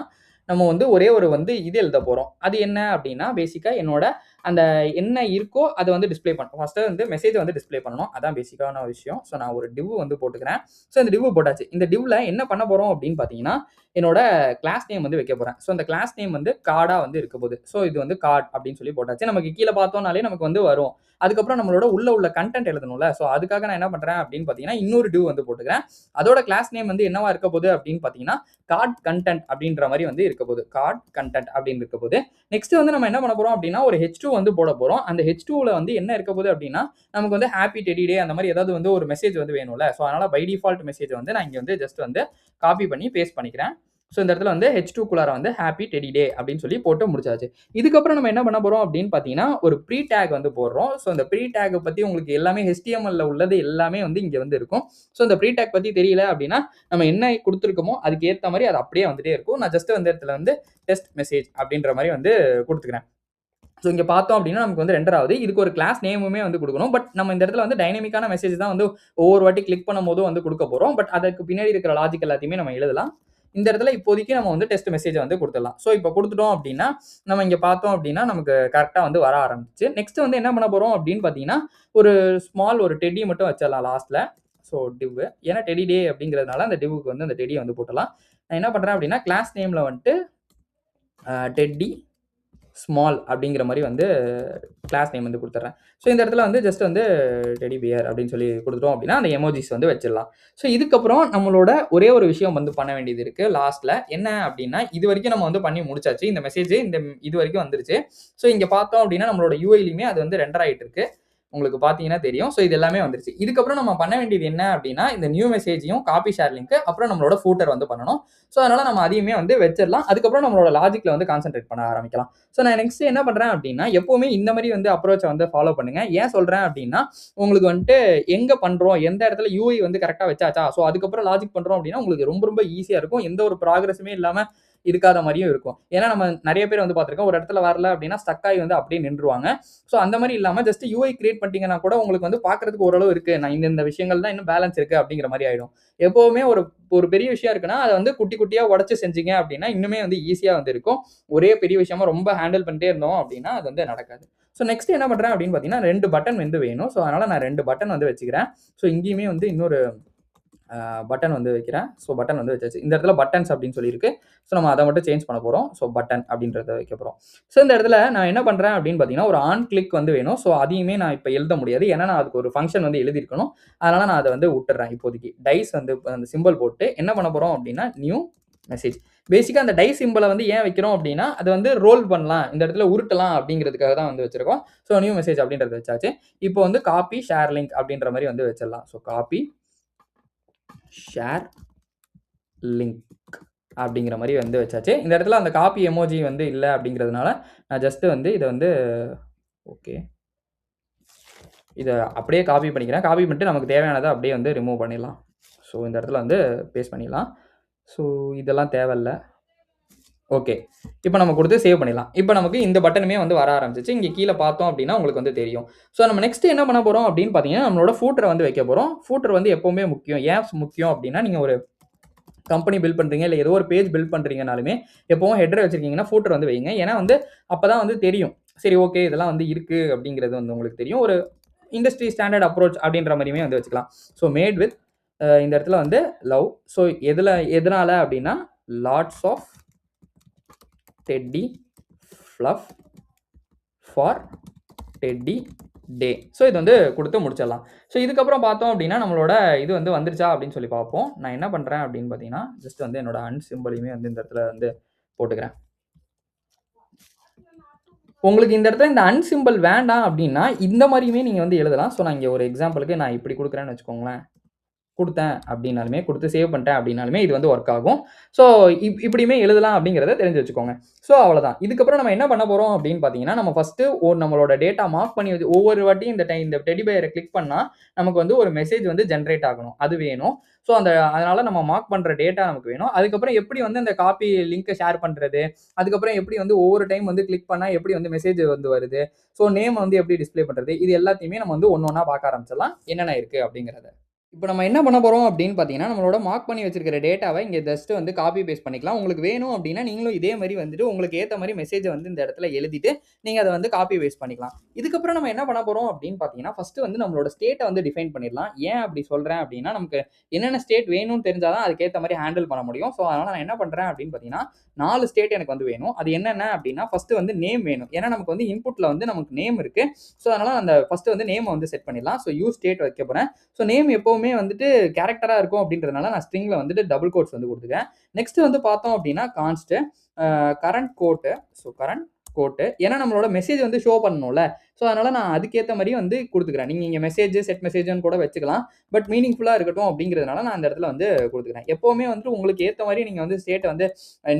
நம்ம வந்து ஒரே ஒரு வந்து இது எழுத போறோம். அது என்ன அப்படின்னா, பேசிக்கா என்னோட அந்த என்ன இருக்கோ அத வந்து டிஸ்ப்ளே பண்ணணும். ஃபர்ஸ்ட்டு வந்து மெசேஜ வந்து டிஸ்ப்ளே பண்ணணும். அதான் பேசிக்கான விஷயம். ஸோ நான் ஒரு டிவ் வந்து போட்டுக்கிறேன். ஸோ இந்த டிவ் போட்டாச்சு. இந்த டிவ்ல என்ன பண்ண போறோம் அப்படின்னு பார்த்தீங்கன்னா, என்னோட கிளாஸ் நேம் வந்து வைக்க போறேன். ஸோ அந்த கிளாஸ் நேம் வந்து கார்டா வந்து இருக்க போகுது. ஸோ இது வந்து கார்ட் அப்படின்னு சொல்லி போட்டாச்சு. நமக்கு கீழ பார்த்தோம்னாலே நமக்கு வந்து வரும். அதுக்கப்புறம் நம்மளோட உள்ள கன்டென்ட் எழுதணும்ல. ஸோ அதுக்காக நான் என்ன பண்றேன் அப்படின்னு பார்த்தீங்கன்னா, இன்னொரு டிவ் வந்து போட்டுக்கிறேன். அதோட கிளாஸ் நேம் வந்து என்னவா இருக்க போகுது அப்படின்னு பார்த்தீங்கன்னா, கார்ட் கன்டென்ட் அப்படின்ற மாரி வந்து இருக்க போகுது. கார்ட் கன்டென்ட் அப்படின்னு இருக்க போகுது. நெக்ஸ்ட் வந்து நம்ம என்ன பண்ண போறோம் அப்படின்னா, ஒரு H2 வந்து போட போறோம். அந்த H2ல வந்து என்ன இருக்க போகுது அப்படின்னா, நமக்கு வந்து ஹேப்பி டெடி டே அந்த மாரி ஏதாவது வந்து ஒரு மெசேஜ் வந்து வேணும்ல. ஸோ அதனால பை டிஃபால்ட் மெசேஜ் வந்து நான் இங்க வந்து ஜஸ்ட் வந்து காப்பி பண்ணி பேஸ்ட் பண்ணிக்கிறேன். ஸோ இந்த இடத்துல வந்து H2க்குள்ளார வந்து ஹேப்பி டெடி டே அப்படின்னு சொல்லி போட்டு முடிச்சாச்சு. இதுக்கப்புறம் நம்ம என்ன பண்ண போறோம் அப்படின்னு பார்த்தீங்கன்னா, ஒரு ப்ரீ டேக் வந்து போடுறோம். ஸோ இந்த ப்ரீ டேக்க பத்தி உங்களுக்கு எல்லாமே HTMLல உள்ளது எல்லாமே வந்து இங்க வந்து இருக்கும். ஸோ இந்த ப்ரீ டேக் பத்தி தெரியல அப்படின்னா, நம்ம என்ன குடுத்துருக்கோமோ அதுக்கு ஏத்த மாரி அது அப்படியே வந்துட்டே இருக்கும். நான் ஜஸ்ட் இந்த இடத்துல வந்து டெஸ்ட் மெசேஜ் அப்படின்ற மாரி வந்து குடுத்துக்கிறேன். ஸோ இங்க பார்த்தோம் அப்படின்னா, நமக்கு வந்து ரெண்டர் ஆகுது. இதுக்கு ஒரு கிளாஸ் நேமுமே வந்து குடுக்கணும். பட் நம்ம இந்த இடத்துல வந்து டைனமிக்கான மெசேஜ் தான் வந்து ஒவ்வொரு வாட்டி கிளிக் பண்ணும்போதும் வந்து குடுக்க போறோம். பட் அதுக்கு பின்னாடி இருக்கிற லாஜிக் எல்லாத்தையுமே நம்ம எழுதலாம். இந்த இடத்துல இப்போதைக்கு நம்ம வந்து டெஸ்ட் மெசேஜ வந்து குடுத்துடலாம். ஸோ இப்ப குடுத்துட்டோம் அப்படின்னா, நம்ம இங்க பார்த்தோம் அப்படின்னா, நமக்கு கரெக்ட்டா வந்து வர ஆரம்பிச்சுச்சு. நெக்ஸ்ட் வந்து என்ன பண்ண போறோம் அப்படின்னு பார்த்தீங்கன்னா, ஒரு ஸ்மால் ஒரு டெடி மட்டும் வச்சிடலாம் லாஸ்ட்ல. ஸோ டிவ் ஏன்னா டெடி டே அப்படிங்கிறதுனால அந்த டிவ்வுக்கு வந்து அந்த டெடிய வந்து போட்டுடலாம். நான் என்ன பண்றேன் அப்படின்னா, கிளாஸ் நேம்ல வந்துட்டு டெட்டி ஸ்மால் அப்படிங்கிற மாரி வந்து கிளாஸ் நேம் வந்து குடுத்துர்றேன். ஸோ இந்த இடத்துல வந்து ஜஸ்ட் வந்து டெடி பியர் அப்படின்னு சொல்லி குடுத்துட்டோம் அப்படின்னா, அந்த எமோஜிஸ் வந்து வச்சிடலாம். ஸோ இதுக்கப்புறம் நம்மளோட ஒரே ஒரு விஷயம் வந்து பண்ண வேண்டியது இருக்கு லாஸ்ட்ல. என்ன அப்படின்னா, இதுவரைக்கும் நம்ம வந்து பண்ணி முடிச்சாச்சு. இந்த மெசேஜ் இது வரைக்கும் வந்துருச்சு. ஸோ இங்க பார்த்தோம் அப்படின்னா, நம்மளோட யூஐலயுமே அது வந்து ரெண்டர் ஆயிட்டு இருக்கு. உங்களுக்கு பார்த்தீங்கன்னா தெரியும். ஸோ இது எல்லாமே வந்துருச்சு. இதுக்கப்புறம் நம்ம பண்ண வேண்டியது என்ன அப்படின்னா, இந்த நியூ மெசேஜையும் காப்பி ஷேர் லிங்க் அப்புறம் நம்மளோட ஃபூட்டர் வந்து பண்ணணும். ஸோ அதனால நம்ம அதையுமே வந்து வச்சிரலாம். அதுக்கப்புறம் நம்மளோட லாஜிக்ல வந்து கான்சன்ட்ரேட் பண்ண ஆரம்பிக்கலாம். ஸோ நான் நெக்ஸ்ட் என்ன பண்றேன் அப்படின்னா, எப்பவுமே இந்த மாரி வந்து அப்ரோச்ச வந்து ஃபாலோ பண்ணுங்க. ஏன் சொல்றேன் அப்படின்னா, உங்களுக்கு வந்துட்டு எங்க பண்றோம், எந்த இடத்துல யூஐ வந்து கரெக்ட்டா வச்சாச்சா, ஸோ அதுக்கப்புறம் லாஜிக் பண்றோம் அப்படின்னா, உங்களுக்கு ரொம்ப ரொம்ப ஈஸியா இருக்கும். எந்த ஒரு ப்ராக்ரஸுமே இல்லாம இருக்காத மாரியும் இருக்கும். ஏன்னா நம்ம நெறைய பேர் வந்து பார்த்திருக்கோம். ஒரு இடத்துல வரல அப்படின்னா ஸ்டக் ஆகி வந்து அப்படியே நின்றுவாங்க. ஸோ அந்த மாரி இல்லாம ஜஸ்ட் யூஐ கிரியேட் பண்ணிட்டீங்கன்னா கூட உங்களுக்கு வந்து பார்க்கறதுக்கு ஓரளவு இருக்கு. நான் இந்த விஷயங்கள் தான் இன்னும் பேலன்ஸ் இருக்கு அப்படிங்கிற மாரி ஆயிடும். எப்பவுமே ஒரு ஒரு பெரிய விஷயம் இருக்குன்னா, அத வந்து குட்டி குட்டியா உடைச்சு செஞ்சீங்க அப்படின்னா, இன்னுமே வந்து ஈஸியா வந்து இருக்கும். ஒரே பெரிய விஷயமா ரொம்ப ஹேண்டில் பண்ணிட்டே இருந்தோம் அப்படின்னா, அது வந்து நடக்காது. ஸோ நெக்ஸ்ட் என்ன பண்றேன் அப்படின்னு பார்த்தீங்கன்னா, 2 பட்டன் வந்து வேணும். ஸோ அதனால நான் 2 பட்டன் வந்து வச்சுக்கிறேன். ஸோ இங்கேயுமே வந்து இன்னொரு பட்டன் வந்து வைக்கிறேன். ஸோ பட்டன் வந்து வச்சாச்சு. இந்த இடத்துல பட்டன்ஸ் அப்படின்னு சொல்லியிருக்கு. ஸோ நம்ம அதை மட்டும் சேஞ்ச் பண்ண போறோம். ஸோ பட்டன் அப்படின்றத வைக்க போறோம். ஸோ இந்த இடத்துல நான் என்ன பண்றேன் அப்படின்னு பார்த்தீங்கன்னா, ஒரு ஆன் கிளிக் வந்து வேணும். ஸோ அதையுமே நான் இப்ப எழுத முடியாது. ஏன்னா நான் அதுக்கு ஒரு ஃபங்ஷன் வந்து எழுதியிருக்கணும். அதனால நான் அத வந்து விட்டுர்றேன் இப்போதைக்கு. டைஸ் வந்து அந்த சிம்பல் போட்டு என்ன பண்ண போறோம் அப்படின்னா, நியூ மெசேஜ். பேசிக்கா அந்த டை சிம்பல வந்து ஏன் வைக்கிறோம் அப்படின்னா, அது வந்து ரோல் பண்ணலாம். இந்த இடத்துல உருட்டலாம் அப்படிங்கிறதுக்காக தான் வந்து வச்சிருக்கோம். ஸோ நியூ மெசேஜ் அப்படின்றத வச்சாச்சு. இப்போ வந்து காப்பி ஷேர் லிங்க் அப்படின்ற மாரி வந்து வச்சிடலாம். ஸோ காப்பி ஷேர் லிங்க் அப்படிங்கிற மாரி வந்து வச்சாச்சு. இந்த இடத்துல அந்த காப்பி எமோஜி வந்து இல்ல அப்படிங்கிறதுனால, நான் ஜஸ்ட் வந்து இத வந்து ஓகே. இத அப்படியே காப்பி பண்ணிக்கிறேன். காப்பி பண்ணிட்டு நமக்கு தேவையானத அப்படியே வந்து ரிமூவ் பண்ணிடலாம். ஸோ இந்த இடத்துல வந்து பேஸ்ட் பண்ணிடலாம். ஸோ இதெல்லாம் தேவையில்ல. ஓகே. இப்ப நம்ம குடுத்து சேவ் பண்ணிடலாம். இப்ப நமக்கு இந்த பட்டனுமே வந்து வர ஆரம்பிச்சுச்சு. இங்க கீழ பார்த்தோம் அப்படின்னா உங்களுக்கு வந்து தெரியும். ஸோ நம்ம நெக்ஸ்ட் என்ன பண்ண போறோம் அப்படின்னு பார்த்தீங்கன்னா, நம்மளோட ஃபூட்டர வந்து வைக்க போறோம். ஃபூட்டர் வந்து எப்பவுமே முக்கியம். ஏன் முக்கியம் அப்படின்னா, நீங்க ஒரு கம்பெனி பில்ட் பண்றீங்க, இல்ல ஏதோ ஒரு பேஜ் பில்ட் பண்றீங்கனாலுமே, எப்பவும் ஹெட்டர் வச்சிருக்கீங்கன்னா, ஃபூட்டர் வந்து வைங்க. ஏன்னா வந்து அப்பதான் வந்து தெரியும். சரி ஓகே இதெல்லாம் வந்து இருக்கு அப்படிங்கிறது வந்து உங்களுக்கு தெரியும். ஒரு இண்டஸ்ட்ரி ஸ்டாண்டர்ட் அப்ரோச் அப்படின்ற மாரியுமே வந்து வச்சுக்கலாம். ஸோ மேட் வித் இந்த இடத்துல வந்து லவ். ஸோ எதனால அப்படின்னா, lots of teddy fluff for teddy day. So இது வந்து குடுத்து முடிச்சிடலாம். ஸோ இதுக்கப்புறம் பார்த்தோம் அப்படின்னா, நம்மளோட இது வந்து வந்துருச்சா அப்படின்னு சொல்லி பார்ப்போம். நான் என்ன பண்றேன் அப்படின்னு பார்த்தீங்கன்னா, ஜஸ்ட் வந்து என்னோட அன் சிம்பலையுமே வந்து இந்த இடத்துல வந்து போட்டுக்கிறேன். உங்களுக்கு இந்த இடத்துல இந்த அன் சிம்பல் வேண்டாம் அப்படின்னா, இந்த மாரியுமே நீங்க வந்து எழுதலாம். ஸோ நான் இங்க ஒரு எக்ஸாம்பிளுக்கு நான் இப்படி குடுக்குறேன்னு வச்சுக்கோங்களேன். குடுத்தேன் அப்படின்னாலுமே, குடுத்து சேவ் பண்ணிட்டேன் அப்படின்னாலுமே இது வந்து ஒர்க் ஆகும். ஸோ இப்படியுமே எழுதலாம் அப்படிங்கிறத தெரிஞ்சு வச்சுக்கோங்க. ஸோ அவ்வளோதான். இதுக்கப்புறம் நம்ம என்ன பண்ண போறோம் அப்படின்னு பார்த்தீங்கன்னா, நம்ம ஃபர்ஸ்ட்டு நம்மளோட டேட்டா மார்க் பண்ணி வச்சு ஒவ்வொரு வாட்டியும் இந்த டெடி பியர கிளிக் பண்ணா, நமக்கு வந்து ஒரு மெசேஜ் வந்து ஜெனரேட் ஆகணும். அது வேணும். ஸோ அதனால நம்ம மார்க் பண்ற டேட்டா நமக்கு வேணும். அதுக்கப்புறம் எப்படி வந்து அந்த காப்பி லிங்க்க ஷேர் பண்றது, அதுக்கப்புறம் எப்படி வந்து ஒவ்வொரு டைம் வந்து கிளிக் பண்ணா எப்படி வந்து மெசேஜ் வந்து வருது, ஸோ நேம் வந்து எப்படி டிஸ்ப்ளே பண்றது, இது எல்லாத்தையுமே நம்ம வந்து ஒண்ணு ஒண்ணா பார்க்க ஆரம்பிச்சிடலாம். என்னென்ன இருக்கு அப்படிங்கிறத. இப்ப நம்ம என்ன பண்ண போறோம் அப்படின்னு பார்த்தீங்கன்னா, நம்மளோட மார்க் பண்ணி வச்சிருக்கிற டேட்டாவ இங்க ஜஸ்ட் வந்து காப்பி பேஸ்ட் பண்ணிக்கலாம். உங்களுக்கு வேணும் அப்படின்னா, நீங்களும் இதே மாரி வந்துட்டு உங்களுக்கு ஏத்த மாரி மெசேஜ வந்து இந்த இடத்துல எழுதிட்டு, நீங்க அத வந்து காப்பி பேஸ்ட் பண்ணிக்கலாம். இதுக்கப்புறம் நம்ம என்ன பண்ண போறோம் அப்படின்னு பார்த்தீங்கன்னா, ஃபர்ஸ்ட் வந்து நம்மளோட ஸ்டேட்ட வந்து டிஃபைன் பண்ணிடலாம். ஏன் அப்படி சொல்றேன் அப்படின்னா, நமக்கு என்னென்ன ஸ்டேட் வேணும்னு தெரிஞ்சா தான் அதுக்கேத்த மாரி ஹேண்டில் பண்ண முடியும். ஸோ அதனால நான் என்ன பண்றேன் அப்படின்னு பார்த்தீங்கன்னா, 4 ஸ்டேட் எனக்கு வந்து வேணும். அது என்னென்ன அப்படின்னா, ஃபர்ஸ்ட் வந்து நேம் வேணும். ஏன்னா நமக்கு வந்து இன்புட்ல வந்து நமக்கு நேம் இருக்கு. ஸோ அதனால அந்த ஃபர்ஸ்ட் வந்து நேம வந்து செட் பண்ணிடலாம். ஸோ யூஸ் ஸ்டேட் வைக்க போறேன். ஸோ நேம் எப்பவுமே வந்துட்டு கேரக்டரா இருக்கும் அப்படின்றதுனால நான் ஸ்ட்ரிங்ல வந்துட்டு டபுள் கோட்ஸ் வந்து குடுத்துக்கிறேன். நெக்ஸ்ட் வந்து பார்த்தோம் அப்படின்னா const current code. So current code. ஏன்னா நம்மளோட மெசேஜ் வந்து ஷோ பண்ணணும்ல. ஸோ அதனால நான் அதுக்கேத்த மாரி வந்து குடுத்துக்கிறேன். நீங்க இங்க மெசேஜ், செட் மெசேஜ்ன்னு கூட வச்சுக்கலாம். பட் மீனிங்ஃபுல்லா இருக்கட்டும் அப்படிங்கிறதுனால நான் அந்த இடத்துல வந்து குடுத்துக்கிறேன். எப்பவுமே வந்துட்டு உங்களுக்கு ஏத்த மாரி நீங்க வந்து ஸ்டேட்ட வந்து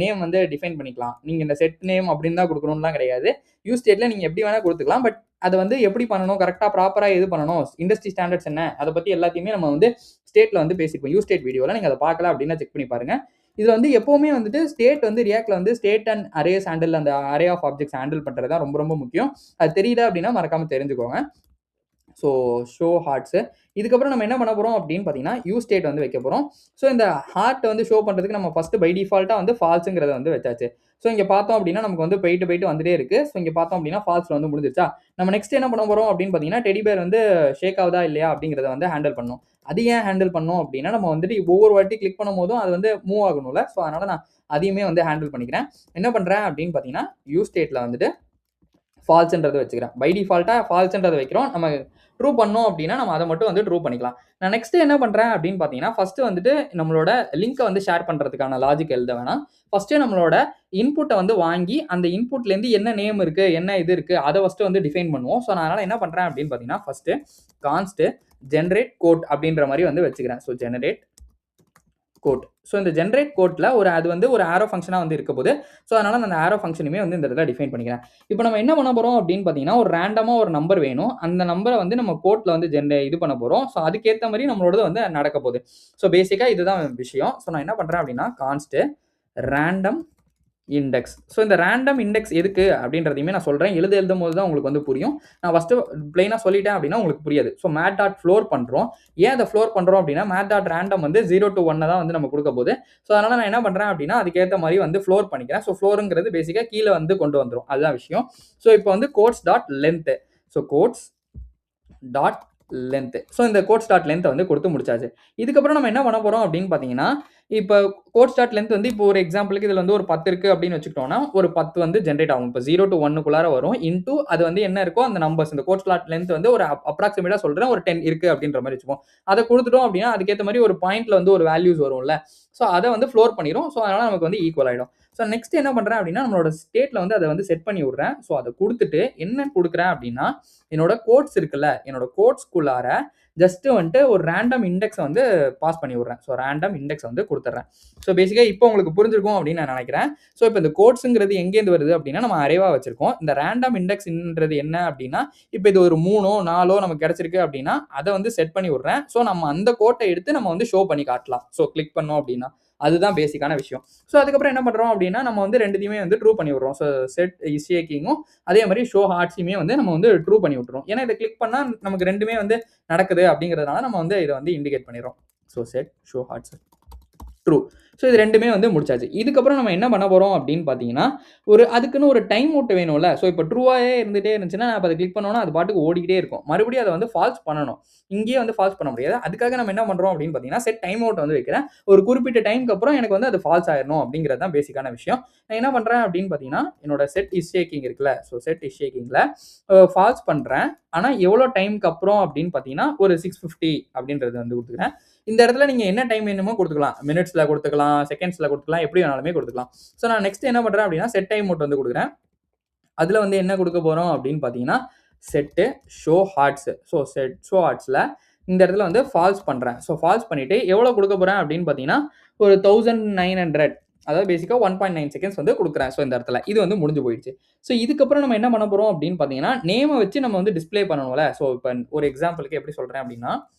நேம் வந்து டிஃபைன் பண்ணிக்கலாம். நீங்க இந்த செட் நேம் அப்படின்னு தான் குடுக்கணும்லாம் கிடையாது. யூஸ் ஸ்டேட்ல நீங்க எப்படி வேணா குடுத்துக்கலாம். பட் அத வந்து எப்படி பண்ணணும், கரெக்ட்டா ப்ராப்பரா எது பண்ணணும், இண்டஸ்ட்ரி ஸ்டாண்டர்ட்ஸ் என்ன, அத பத்தி எல்லாத்தையுமே நம்ம வந்து ஸ்டேட்ல வந்து பேசியிருப்போம். யூஸ் ஸ்டேட் வீடியோல நீங்க அத பார்க்கல அப்படின்னா செக் பண்ணி பாருங்க. இதுல வந்து எப்பவுமே வந்துட்டு ஸ்டேட் வந்து ரியாக்ட்ல வந்து ஸ்டேட் அண்ட் அரேஸ் ஹேண்டில் அந்த அரே ஆஃப் ஆப்ஜெக்ட்ஸ் ஹேண்டில் பண்றது தான் ரொம்ப ரொம்ப முக்கியம். அது தெரியல அப்படின்னா மறக்காம தெரிஞ்சுக்கோங்க. So show hearts. இதுக்கப்புறம் நம்ம என்ன பண்ண போறோம் அப்படின்னு பார்த்தீங்கன்னா, யூஸ் ஸ்டேட் வந்து வைக்க போறோம். ஸோ இந்த ஹார்ட் வந்து ஷோ பண்றதுக்கு நம்ம ஃபர்ஸ்ட் பை டிஃபால்ட்டா வந்து ஃபால்ஸ்ங்கிறத வந்து வச்சாச்சு. ஸோ இங்க பார்த்தோம் அப்படின்னா நமக்கு வந்து போயிட்டு போயிட்டு வந்துட்டே இருக்கு. ஸோ இங்க பார்த்தோம் அப்படின்னா ஃபால்ஸ்ல வந்து முடிஞ்சிருச்சா? நம்ம நெக்ஸ்ட் என்ன பண்ண போறோம் அப்படின்னு பார்த்தீங்கன்னா, டெடி பேர் வந்து ஷேக் ஆகுதா இல்லையா அப்படிங்கிறத வந்து ஹேண்டில் பண்ணணும். அது ஏன் ஹேண்டில் பண்ணணும் அப்படின்னா, நம்ம வந்துட்டு ஒவ்வொரு வாட்டி கிளிக் பண்ணும்போதும் அது வந்து மூவ் ஆகணும்ல. ஸோ அதனால நான் அதையுமே வந்து ஹேண்டில் பண்ணிக்கிறேன். என்ன பண்றேன் அப்படின்னு பார்த்தீங்கன்னா, யூஸ் ஸ்டேட்ல வந்துட்டு ஃபால்ஸ்ன்றத வச்சுக்கிறேன். பை டிஃபால்ட்டா ஃபால்ஸ்ன்றத வைக்கிறோம். நம்ம ட்ரூ பண்ணோம் அப்படின்னா, நம்ம அத மட்டும் வந்து ட்ரூ பண்ணிக்கலாம். நான் நெக்ஸ்ட் என்ன பண்றேன் அப்படின்னு பார்த்தீங்கன்னா, ஃபர்ஸ்ட் வந்துட்டு நம்மளோட லிங்க்க வந்து ஷேர் பண்றதுக்கான லாஜிக் எழுத வேணாம். ஃபர்ஸ்ட்டே நம்மளோட இன்புட்ட வந்து வாங்கி, அந்த இன்புட்லேருந்து என்ன நேம் இருக்கு, என்ன இது இருக்கு, அத ஃபர்ஸ்ட் வந்து டிஃபைன் பண்ணுவோம். ஸோ நான் அதனால என்ன பண்றேன் அப்படின்னு பார்த்தீங்கன்னா, ஃபர்ஸ்ட் கான்ஸ்ட் ஜெனரேட் கோட் அப்படின்ற மாரி வந்து வச்சுக்கிறேன். So generate code. ஸோ இந்த ஜெனரேட் கோட்ல அது வந்து ஒரு ஆரோ ஃபங்ஷனா வந்து இருக்க போது. ஸோ அதனால நான் அந்த ஆரோ ஃபங்ஷனுமே வந்து இந்த இடத்துல டிஃபைன் பண்ணிக்கிறேன். இப்போ நம்ம என்ன பண்ண போறோம் அப்படின்னு பார்த்தீங்கன்னா, ஒரு ரேண்டமா ஒரு நம்பர் வேணும். அந்த நம்பர வந்து நம்ம கோட்ல வந்து இது பண்ண போறோம். ஸோ அதுக்கேத்த மாரி நம்மளோடது வந்து நடக்க போகுது. ஸோ பேசிக்கா இதுதான் விஷயம். ஸோ நான் என்ன பண்றேன் அப்படின்னா, கான்ஸ்ட் ரேண்டம் இண்டெக்ஸ். ஸோ இந்த ரேண்டம் இண்டெக்ஸ் எதுக்கு அப்படின்றதையுமே நான் சொல்றேன். எழுதும்போது தான் உங்களுக்கு வந்து புரியும். நான் ஃபர்ஸ்ட் பிளைனா சொல்லிட்டேன் அப்படின்னா உங்களுக்கு புரியாது. ஸோ மேட் டாட் ஃப்ளோர் பண்றோம். ஏன் அத ஃப்ளோர் பண்றோம் அப்படின்னா, மேட் டாட் ரேண்டம் வந்து 0 to 1 தான் வந்து நம்ம குடுக்க போகுது. ஸோ அதனால நான் என்ன பண்றேன் அப்படின்னா, அதுக்கேத்த மாரி வந்து ஃப்ளோர் பண்ணிக்கிறேன். ஸோ ஃப்ளோர்ங்கிறது பேசிக்கா கீழ வந்து கொண்டு வந்துரும். அதுதான் விஷயம். ஸோ இப்போ வந்து codes dot length. So codes dot length. So இந்த கோட் ஸ்டார்ட் லென்த்த வந்து குடுத்து முடிச்சாச்சு. இதுக்கப்புறம் நம்ம என்ன பண்ண போறோம் அப்படின்னு பார்த்தீங்கன்னா, இப்ப கோட் ஸ்டார்ட் லென்த் வந்து இப்போ ஒரு எக்ஸாம்பிளுக்கு இதுல வந்து ஒரு 10 இருக்கு அப்படின்னு வச்சுக்கிட்டோம்னா, ஒரு 10 வந்து ஜெனரேட் ஆகும். இப்ப 0 டூ 1க்குள்ளார வரும். இன்டூ அது வந்து என்ன இருக்கோ அந்த நம்பர்ஸ். இந்த கோட் ஸ்டார்ட் லென்த் வந்து ஒரு அப்ராக்ஸிமேட்டா சொல்றேன். ஒரு 10 இருக்கு அப்படின்ற மாரி வச்சுப்போம். அத குடுத்துட்டோம் அப்படின்னா, அதுக்கேத்த மாரி ஒரு பாயிண்ட்ல வந்து ஒரு வேல்யூஸ் வரும்ல. ஸோ அத வந்து ஃப்ளோர் பண்ணிரும். ஸோ அதனால நமக்கு வந்து ஈக்குவல் ஆயிடும். ஸோ நெக்ஸ்ட் என்ன பண்றேன் அப்படின்னா, நம்மளோட ஸ்டேட்ல வந்து அத வந்து செட் பண்ணி விடுறேன். ஸோ அத குடுத்துட்டு என்ன குடுக்குறேன் அப்படின்னா, என்னோட கோட்ஸ் இருக்குல்ல, என்னோட கோட்ஸ்க்குள்ளார ஜஸ்ட் வந்துட்டு ஒரு ரேண்டம் இண்டெக்ஸ் வந்து பாஸ் பண்ணி விடுறேன். ஸோ ரேண்டம் இண்டெக்ஸ் வந்து குடுத்துடுறேன். ஸோ பேசிக்கா இப்போ உங்களுக்கு புரிஞ்சிருக்கும் அப்படின்னு நான் நினைக்கிறேன். ஸோ இப்போ இந்த கோட்ஸ்ங்கிறது எங்கேருந்து வருது அப்படின்னா, நம்ம அரேவா வச்சிருக்கோம். இந்த ரேண்டம் இண்டெக்ஸ்ன்றது என்ன அப்படின்னா, இப்போ இது ஒரு 3ஓ 4ஓ நமக்கு கிடைச்சிருக்கு அப்படின்னா, அத வந்து செட் பண்ணி விடுறேன். ஸோ நம்ம அந்த கோட்ட எடுத்து நம்ம வந்து ஷோ பண்ணி காட்டலாம். ஸோ கிளிக் பண்ணோம் அப்படின்னா. அதுதான் பேசிக்கான விஷயம். ஸோ அதுக்கப்புறம் என்ன பண்றோம் அப்படின்னா, நம்ம வந்து 2த்தையுமே வந்து ட்ரூ பண்ணி விடுறோம். ஸோ செட் இஸ் ஷேக்கிங்கும் அதே மாதிரி ஷோ ஹார்ட்ஸையுமே வந்து நம்ம வந்து ட்ரூ பண்ணி விட்டுறோம். ஏன்னா இத கிளிக் பண்ணா நமக்கு 2மே வந்து நடக்குது அப்படிங்கிறதுனால நம்ம வந்து இத வந்து இண்டிகேட் பண்ணிடுறோம். So set show hearts true. So இது 2மே வந்து முடிச்சாச்சு. இதுக்கப்புறம் நம்ம என்ன பண்ண போறோம் அப்படின்னு பார்த்தீங்கன்னா, அதுக்குன்னு ஒரு டைம் அவுட் வேணும்ல. ஸோ இப்போ ட்ரூவாவே இருந்துட்டே இருந்துச்சுன்னா, நான் அத கிளிக் பண்ணோம்னா, அது பாட்டுக்கு ஓடிக்கிட்டே இருக்கும். மறுபடியும் அத வந்து ஃபால்ஸ் பண்ணணும். இங்கேயே வந்து ஃபால்ஸ் பண்ண முடியாது. அதுக்காக நம்ம என்ன பண்றோம் அப்படின்னு பார்த்தீங்கன்னா, செட் டைம் அவுட் வந்து வைக்கிறேன். ஒரு குறிப்பிட்ட டைம்க்கு அப்புறம் எனக்கு வந்து அது ஃபால்ஸ் ஆயிரணும் அப்படிங்கிறது தான் பேசிக்கான விஷயம். நான் என்ன பண்றேன் அப்படின்னு பார்த்தீங்கன்னா, என்னோட செட் இஸ் ஷேக்கிங் இருக்குல்ல. ஸோ செட் இஸ் ஷேக்கிங்ல ஃபால்ஸ் பண்றேன். ஆனா எவ்வளோ டைம்க்கு அப்புறம் அப்படின்னு பார்த்தீங்கன்னா, ஒரு 650 அப்படின்றது வந்து குடுத்துக்கிறேன். இந்த இடத்துல நீங்க என்ன டைம் வேணுமோ குடுத்துக்கலாம். மினிட்ஸ்ல குடுத்துக்கலாம், செகண்ட்ஸ்ல குடுத்துக்கலாம், எப்படி வேணாலுமே குடுத்துக்கலாம். ஸோ நான் நெக்ஸ்ட் என்ன பண்றேன் அப்படின்னா, செட் டைம் அவுட் வந்து குடுக்குறேன். அதுல வந்து என்ன குடுக்க போறோம் அப்படின்னு பார்த்தீங்கன்னா, set show hearts. So set show ஹார்ட்ஸ்ல இந்த இடத்துல வந்து ஃபால்ஸ் பண்றேன். ஸோ ஃபால்ஸ் பண்ணிட்டு எவ்வளோ குடுக்க போறேன் அப்படின்னு பார்த்தீங்கன்னா, ஒரு 1900 அதாவது பேசிக்கா 1.9 செகண்ட்ஸ் வந்து குடுக்குறேன். ஸோ இந்த இடத்துல. இது வந்து முடிஞ்சு போயிடுச்சு. ஸோ இதுக்கப்புறம் நம்ம என்ன பண்ண போறோம் அப்படின்னு பார்த்தீங்கன்னா, நேம வச்சு நம்ம வந்து டிஸ்ப்ளே பண்ணணும்ல. ஸோ இப்ப ஒரு எக்ஸாம்பிளுக்கு எப்படி சொல்றேன் அப்படின்னா,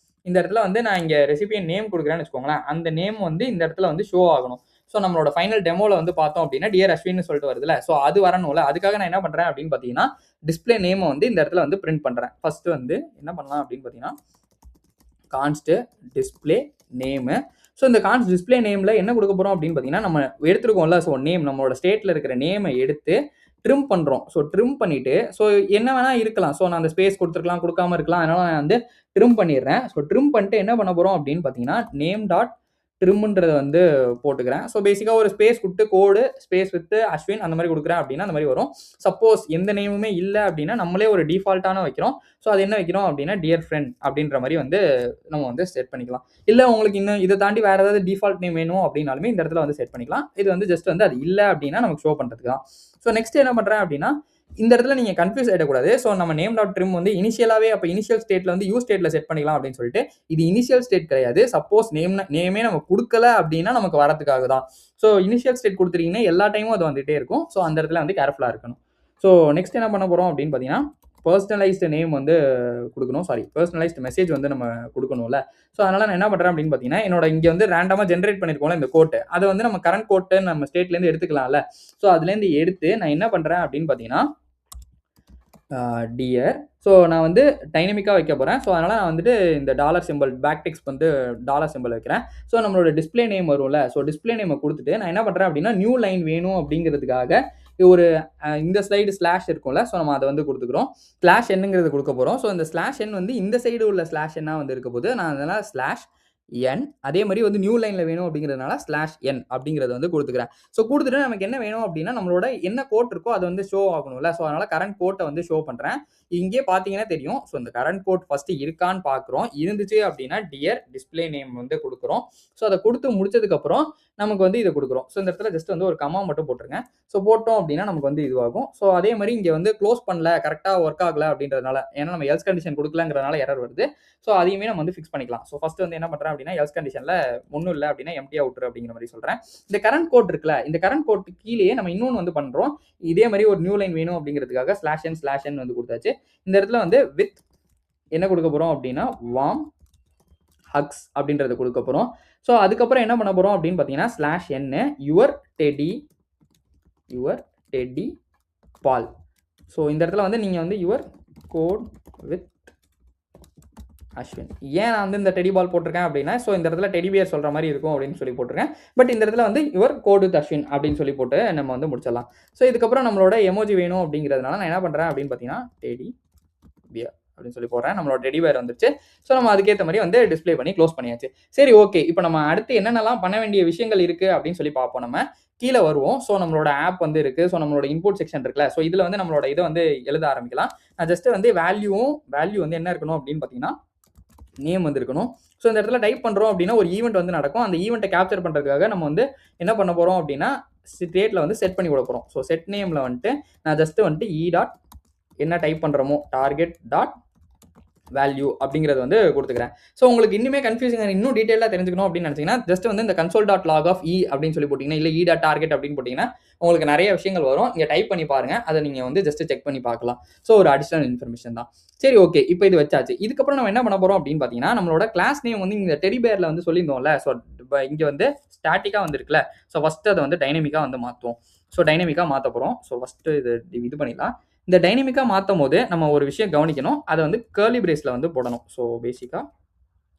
இந்த இடத்துல வந்து நான் இங்க ரெசிபியன்ட் நேம் குடுக்குறேன்னு வச்சுக்கோங்களேன். அந்த நேம் வந்து இந்த இடத்துல வந்து ஷோ ஆகணும். ஸோ நம்மளோட ஃபைனல் டெமோல வந்து பார்த்தோம் அப்படின்னா, டியர் அஸ்வின்னு சொல்லிட்டு வருதுல்ல. ஸோ அது வரணும்ல. அதுக்காக நான் என்ன பண்றேன் அப்படின்னு பார்த்தீங்கன்னா, டிஸ்ப்ளே நேம வந்து இந்த இடத்துல வந்து பிரிண்ட் பண்றேன். ஃபர்ஸ்ட் வந்து என்ன பண்ணலாம் அப்படின்னு பார்த்தீங்கன்னா, கான்ஸ்ட் டிஸ்ப்ளே நேமு. ஸோ இந்த கான்ஸ்ட் டிஸ்ப்ளே நேம்ல என்ன குடுக்க போறோம் அப்படின்னு பார்த்தீங்கன்னா, நம்ம எடுத்திருக்கோம்ல. ஸோ நேம் நம்மளோட ஸ்டேட்ல இருக்கிற நேம எடுத்து ட்ரிம் பண்றோம். ஸோ ட்ரிம் பண்ணிட்டு, ஸோ என்ன வேணா இருக்கலாம். ஸோ நான் அந்த ஸ்பேஸ் குடுத்துருக்கலாம், குடுக்காம இருக்கலாம். அதனால நான் வந்து ட்ரிம் பண்ணிடுறேன். ஸோ ட்ரிம் பண்ணிட்டு என்ன பண்ண போறோம் அப்படின்னு பார்த்தீங்கன்னா, நேம் டாட் ட்ரிம்ன்றத வந்து போட்டுக்கிறேன். ஸோ பேசிக்கா ஒரு ஸ்பேஸ் குடுத்து கோடு ஸ்பேஸ் வித் அஸ்வின் அந்த மாரி குடுக்குறேன் அப்படின்னா, அந்த மாரி வரும். சப்போஸ் எந்த நேமுமே இல்ல அப்படின்னா, நம்மளே ஒரு டிஃபால்ட்டான வைக்கிறோம். ஸோ அது என்ன வைக்கிறோம் அப்படின்னா, டியர் ஃபிரெண்ட் அப்படின்ற மாரி வந்து நம்ம வந்து செட் பண்ணிக்கலாம். இல்ல உங்களுக்கு இன்னும் இத தாண்டி வேற ஏதாவது டிஃபால்ட் நேம் வேணும் அப்படின்னாலுமே இந்த இடத்துல வந்து செட் பண்ணிக்கலாம். இது வந்து ஜஸ்ட் வந்து அது இல்ல அப்படின்னா நமக்கு ஷோ பண்றதுக்கு தான். ஸோ நெக்ஸ்ட் என்ன பண்றேன் அப்படின்னா, இந்த இடத்துல நீங்க கன்ஃப்யூஸ் ஆயிடக்கூடாது. ஸோ நம்ம நேம் டாட் ட்ரிம் வந்து இனிஷியலாவே அப்ப இனிஷியல் ஸ்டேட்ல வந்து யூ ஸ்டேட்ல செட் பண்ணிக்கலாம் அப்படின்னு சொல்லிட்டு, இது இனிஷியல் ஸ்டேட் கிடையாது. சப்போஸ் நேமே நம்ம குடுக்கல அப்படின்னா நமக்கு வரதுக்காக தான். ஸோ இனிஷியல் ஸ்டேட் குடுத்துட்டீங்கன்னா எல்லா டைமும் அது வந்துட்டே இருக்கும். ஸோ அந்த இடத்துல வந்து கேர்ஃபுல்லா இருக்கணும். ஸோ நெக்ஸ்ட் என்ன பண்ண போறோம் அப்படின்னு பார்த்தீங்கன்னா, பெர்சனலைஸ்டு நேம் வந்து குடுக்கணும். சாரி பெர்சனலைஸ்டு மெசேஜ் வந்து நம்ம குடுக்கணும்ல. ஸோ அதனால நான் என்ன பண்றேன் அப்படின்னு பார்த்தீங்கன்னா, என்னோட இங்க வந்து ரேண்டமா ஜெனரேட் பண்ணியிருக்கோம்ல இந்த கோட். அத வந்து நம்ம கரண்ட் கோட் நம்ம ஸ்டேட்ல இருந்து எடுத்துக்கலாம்ல. ஸோ அதுலேருந்து எடுத்து நான் என்ன பண்றேன் அப்படின்னு பார்த்தீங்கன்னா, டியர். ஸோ நான் வந்து டைனமிக்கா வைக்க போறேன். ஸோ அதனால நான் வந்துட்டு இந்த டாலர் சிம்பல் பேக் டெக்ஸ்ட் வந்து டாலர் சிம்பல் வைக்கிறேன். ஸோ நம்மளோட டிஸ்ப்ளே நேம் வரும்ல. ஸோ டிஸ்ப்ளே நேம குடுத்துட்டு நான் என்ன பண்றேன் அப்படின்னா, நியூ லைன் வேணும் அப்படிங்கிறதுக்காக ஒரு இந்த ஸ்லைடு ஸ்லாஷ் இருக்கும்ல. ஸோ நம்ம அத வந்து குடுத்துக்கிறோம். ஸ்லாஷ் என்ங்கிறது குடுக்க போறோம். ஸோ இந்த ஸ்லாஷ் என் வந்து இந்த சைடு உள்ள ஸ்லாஷ் என்னா வந்து இருக்க போது. நான் அதனால ஸ்லாஷ் என் அதே மாரி வந்து நியூ லைன்ல வேணும் அப்படிங்கிறதுனால ஸ்லாஷ் என் அப்படிங்கிறத வந்து குடுத்துக்கிறேன். ஸோ குடுத்துட்டு நமக்கு என்ன வேணும் அப்படின்னா, நம்மளோட என்ன கோட் இருக்கோ அது வந்து ஷோ ஆகணும்ல. ஸோ அதனால கரண்ட் கோட்ட வந்து ஷோ பண்றேன். இங்கேயே பார்த்தீங்கன்னா தெரியும். ஸோ இந்த கரண்ட் கோட் ஃபர்ஸ்ட் இருக்கான்னு பார்க்குறோம். இருந்துச்சு அப்படின்னா டியர் டிஸ்ப்ளே நேம் வந்து குடுக்குறோம். ஸோ அத குடுத்து முடிச்சதுக்கு அப்புறம் நமக்கு வந்து இத குடுக்குறோம். ஸோ இந்த இடத்துல ஜஸ்ட் வந்து ஒரு கமா மட்டும் போட்டுருங்க. ஸோ போட்டோம் அப்படின்னா நமக்கு வந்து இதுவாகும். ஸோ அதே மாரி இங்க வந்து க்ளோஸ் பண்ணல, கரெக்ட்டா வொர்க் ஆகல அப்படின்றதுனால, ஏன்னா நம்ம எல்ஸ் கண்டிஷன் குடுக்கலங்கிறதுனால எரர் வருது. ஸோ அதையுமே நம்ம வந்து ஃபிக்ஸ் பண்ணிக்கலாம். ஸோ ஃபர்ஸ்ட் வந்து என்ன பண்றேன் அப்படின்னா, எல்ஸ் கண்டிஷன்ல ஒண்ணும் இல்ல அப்படின்னா எம்ப்டியா விட்டுரு அப்படிங்கிற மாரி சொல்றேன். இந்த கரண்ட் கோட் இருக்குல்ல, இந்த கரண்ட் கோட்க்கு கீழயே நம்ம இன்னொன்னு வந்து பண்றோம். இதே மாரி ஒரு நியூ லைன் வேணும் அப்படிங்கிறதுக்காக ஸ்லாஷ் என் வந்து குடுத்தாச்சு. இந்த இடத்துல வந்து வித் என்ன குடுக்க போறோம் அப்படின்னா, வார்ம் ஹக்ஸ் அப்படின்றத குடுக்க போறோம். ஸோ அதுக்கப்புறம் என்ன பண்ண போறோம் அப்படின்னு பார்த்தீங்கன்னா, slash N your teddy ball. So இந்த இடத்துல வந்து நீங்க வந்து யுவர் கோட் வித் அஸ்வின். ஏன் நான் வந்து இந்த டெடி பால் போட்டிருக்கேன் அப்படின்னா, ஸோ இந்த இடத்துல டெடி பியர் சொல்ற மாரி இருக்கும் அப்படின்னு சொல்லி போட்டிருக்கேன். பட் இந்த இடத்துல வந்து யுவர் கோட் வித் அஸ்வின் அப்படின்னு சொல்லி போட்டு நம்ம வந்து முடிச்சிடலாம். ஸோ இதுக்கப்புறம் நம்மளோட எமோஜி வேணும் அப்படிங்கிறதுனால நான் என்ன பண்றேன் அப்படின்னு பார்த்தீங்கன்னா, டெடி பியர் அப்படின்னு சொல்லி போடுறேன். நம்மளோட டெடி பேர் வந்துருச்சு. ஸோ நம்ம அதுக்கேத்த மாரி வந்து டிஸ்ப்ளே பண்ணி க்ளோஸ் பண்ணியாச்சு. சரி ஓகே. இப்ப நம்ம அடுத்து என்னென்னலாம் பண்ண வேண்டிய விஷயங்கள் இருக்கு அப்படின்னு சொல்லி பார்ப்போம் நம்ம. கீழ வருவோம். ஸோ நம்மளோட ஆப் வந்து இருக்கு. ஸோ நம்மளோட இன்புட் செக்ஷன் இருக்குல்ல. ஸோ இதுல வந்து நம்மளோட இத வந்து எழுத ஆரம்பிக்கலாம். நான் ஜஸ்ட் வந்து வேல்யூ வந்து என்ன இருக்கணும் அப்படின்னு பார்த்தீங்கன்னா, நேம் வந்து இருக்கணும். ஸோ இந்த இடத்துல டைப் பண்றோம் அப்படின்னா ஒரு ஈவென்ட் வந்து நடக்கும். அந்த ஈவென்ட்ட கேப்சர் பண்றதுக்காக நம்ம வந்து என்ன பண்ண போறோம் அப்படின்னா, ஸ்டேட்ல வந்து செட் பண்ணி விட போறோம். ஸோ செட் நேம்ல வந்துட்டு நான் ஜஸ்ட் வந்துட்டு டாட் என்ன டைப் பண்றோமோ டார்கெட் டாட் வேல்யூ அப்படிங்கிறது வந்து குடுத்துக்கிறேன். ஸோ உங்களுக்கு இன்னுமே கன்ஃப்யூசிங்கா இன்னும் டீடைலா தெரிஞ்சுக்கணும் அப்படின்னு நினைச்சீங்கன்னா, ஜஸ்ட் வந்து இந்த கன்சோல் டாட் லாக் ஆஃப் அப்படின்னு சொல்லி போட்டீங்கன்னா, இல்ல டாட் டார்கெட் அப்படின்னு போட்டீங்கன்னா, உங்களுக்கு நெறைய விஷயங்கள் வரும். நீங்க டைப் பண்ணி பாருங்க. அத நீங்க வந்து ஜஸ்ட் செக் பண்ணி பார்க்கலாம். ஸோ ஒரு அடிஷனல் இன்ஃபர்மேஷன் தான். சரி ஓகே. இப்ப இது வச்சாச்சு. இதுக்கப்புறம் நம்ம என்ன பண்ண போறோம் அப்படின்னு பார்த்தீங்கன்னா, நம்மளோட கிளாஸ் நேம் வந்து இந்த டெடி பேர்ல வந்து சொல்லியிருந்தோம்ல. ஸோ இங்க வந்து ஸ்டாட்டிக்கா வந்திருக்குல்ல. ஸோ ஃபர்ஸ்ட் அத வந்து டைனமிக்கா வந்து மாத்துவோம். ஸோ டைனமிக்கா மாத்த போறோம். ஸோ ஃபர்ஸ்ட் இது பண்ணிடலாம். இந்த டைனமிக்கா மாத்தும்போது நம்ம ஒரு விஷயம் கவனிக்கணும். அத வந்து கர்லி பிரேஸ்ல வந்து போடணும். ஸோ பேசிக்கா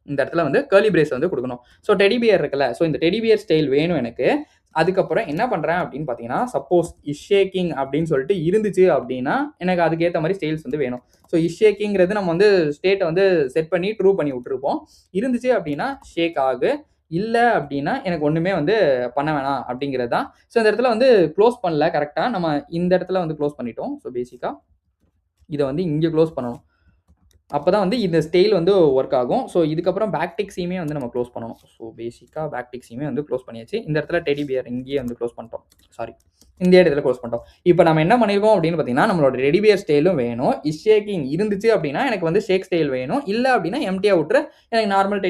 இந்த இடத்துல வந்து கர்லி பிரேஸ் வந்து குடுக்கணும். ஸோ டெடி பியர் இருக்குல்ல. ஸோ இந்த டெடி பியர் ஸ்டைல் வேணும் எனக்கு. அதுக்கப்புறம் என்ன பண்றேன் அப்படின்னு பார்த்தீங்கன்னா, சப்போஸ் இஸ் ஷேக்கிங் அப்படின்னு சொல்லிட்டு இருந்துச்சு அப்படின்னா, எனக்கு அதுக்கேத்த மாரி ஸ்டைல்ஸ் வந்து வேணும். ஸோ இஸ் ஷேக்கிங்கிறது நம்ம வந்து ஸ்டேட்ட வந்து செட் பண்ணி ட்ரூ பண்ணி விட்டுருப்போம். இருந்துச்சு அப்படின்னா ஷேக் ஆகு. இல்ல அப்படின்னா எனக்கு ஒண்ணுமே வந்து பண்ண வேணாம் அப்படிங்கிறது தான். ஸோ இந்த இடத்துல வந்து க்ளோஸ் பண்ணல கரெக்ட்டா. நம்ம இந்த இடத்துல வந்து க்ளோஸ் பண்ணிட்டோம். ஸோ பேசிக்கா இத வந்து இங்க க்ளோஸ் பண்ணணும். அப்பதான் வந்து இந்த ஸ்டைல் வந்து வொர்க் ஆகும். ஸோ இதுக்கப்புறம் பேக் டிக்ஸையுமே வந்து நம்ம க்ளோஸ் பண்ணணும். ஸோ பேசிக்கா பேக் டிக்ஸையுமே வந்து க்ளோஸ் பண்ணியாச்சு. இந்த இடத்துல டெடி பியர் இங்கேயே வந்து க்ளோஸ் பண்ணிட்டோம். சாரி. இந்த இடத்துல க்ளோஸ் பண்ணிட்டோம். இப்ப நம்ம என்ன பண்ணியிருக்கோம் அப்படின்னு பார்த்தீங்கன்னா, நம்மளோட டெடி பியர் ஸ்டைலும் வேணும். இஸ் ஷேக்கிங் இருந்துச்சு அப்படின்னா, எனக்கு வந்து ஷேக் ஸ்டைல் வேணும். இல்ல அப்படின்னா எம்ப்டியா விட்டுரு. எனக்கு நார்மல்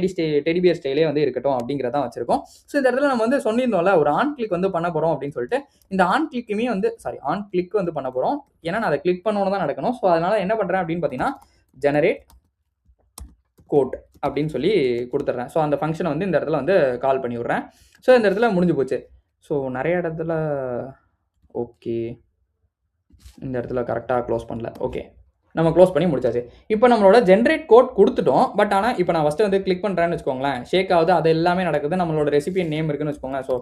டெடி பியர் ஸ்டைலே வந்து இருக்கட்டும் அப்படிங்கிறத தான் வச்சிருக்கோம். ஸோ இந்த இடத்துல நம்ம வந்து சொல்லியிருந்தோம்ல, ஒரு ஆன் கிளிக் வந்து பண்ண போறோம் அப்படின்னு சொல்லிட்டு, இந்த ஆன் கிளிக்குமே வந்து ஆன் கிளிக் வந்து பண்ண போறோம். ஏன்னா நான் அத கிளிக் பண்ணோன தான் நடக்கணும். ஸோ அதனால என்ன பண்றேன் அப்படின்னு பார்த்தீங்கன்னா, ஜெனரேட் கோட் அப்படின்னு சொல்லி குடுத்துடுறேன். ஸோ அந்த ஃபங்ஷன வந்து இந்த இடத்துல வந்து கால் பண்ணி விடுறேன். ஸோ இந்த இடத்துல முடிஞ்சு போச்சு. ஸோ நெறைய இடத்துல ஓகே. இந்த இடத்துல கரெக்ட்டா க்ளோஸ் பண்ணல. ஓகே. நம்ம க்ளோஸ் பண்ணி முடிச்சாச்சு. இப்ப நம்மளோட ஜெனரேட் கோட் குடுத்துட்டோம். பட் ஆனா இப்ப நான் ஃபர்ஸ்ட் வந்து கிளிக் பண்றேன்னு வச்சுக்கோங்களேன். ஷேக் ஆவுது. அது எல்லாமே நடக்குது. நம்மளோட ரெசிபியன்ட் நேம் இருக்குன்னு வச்சுக்கோங்களேன். ஸோ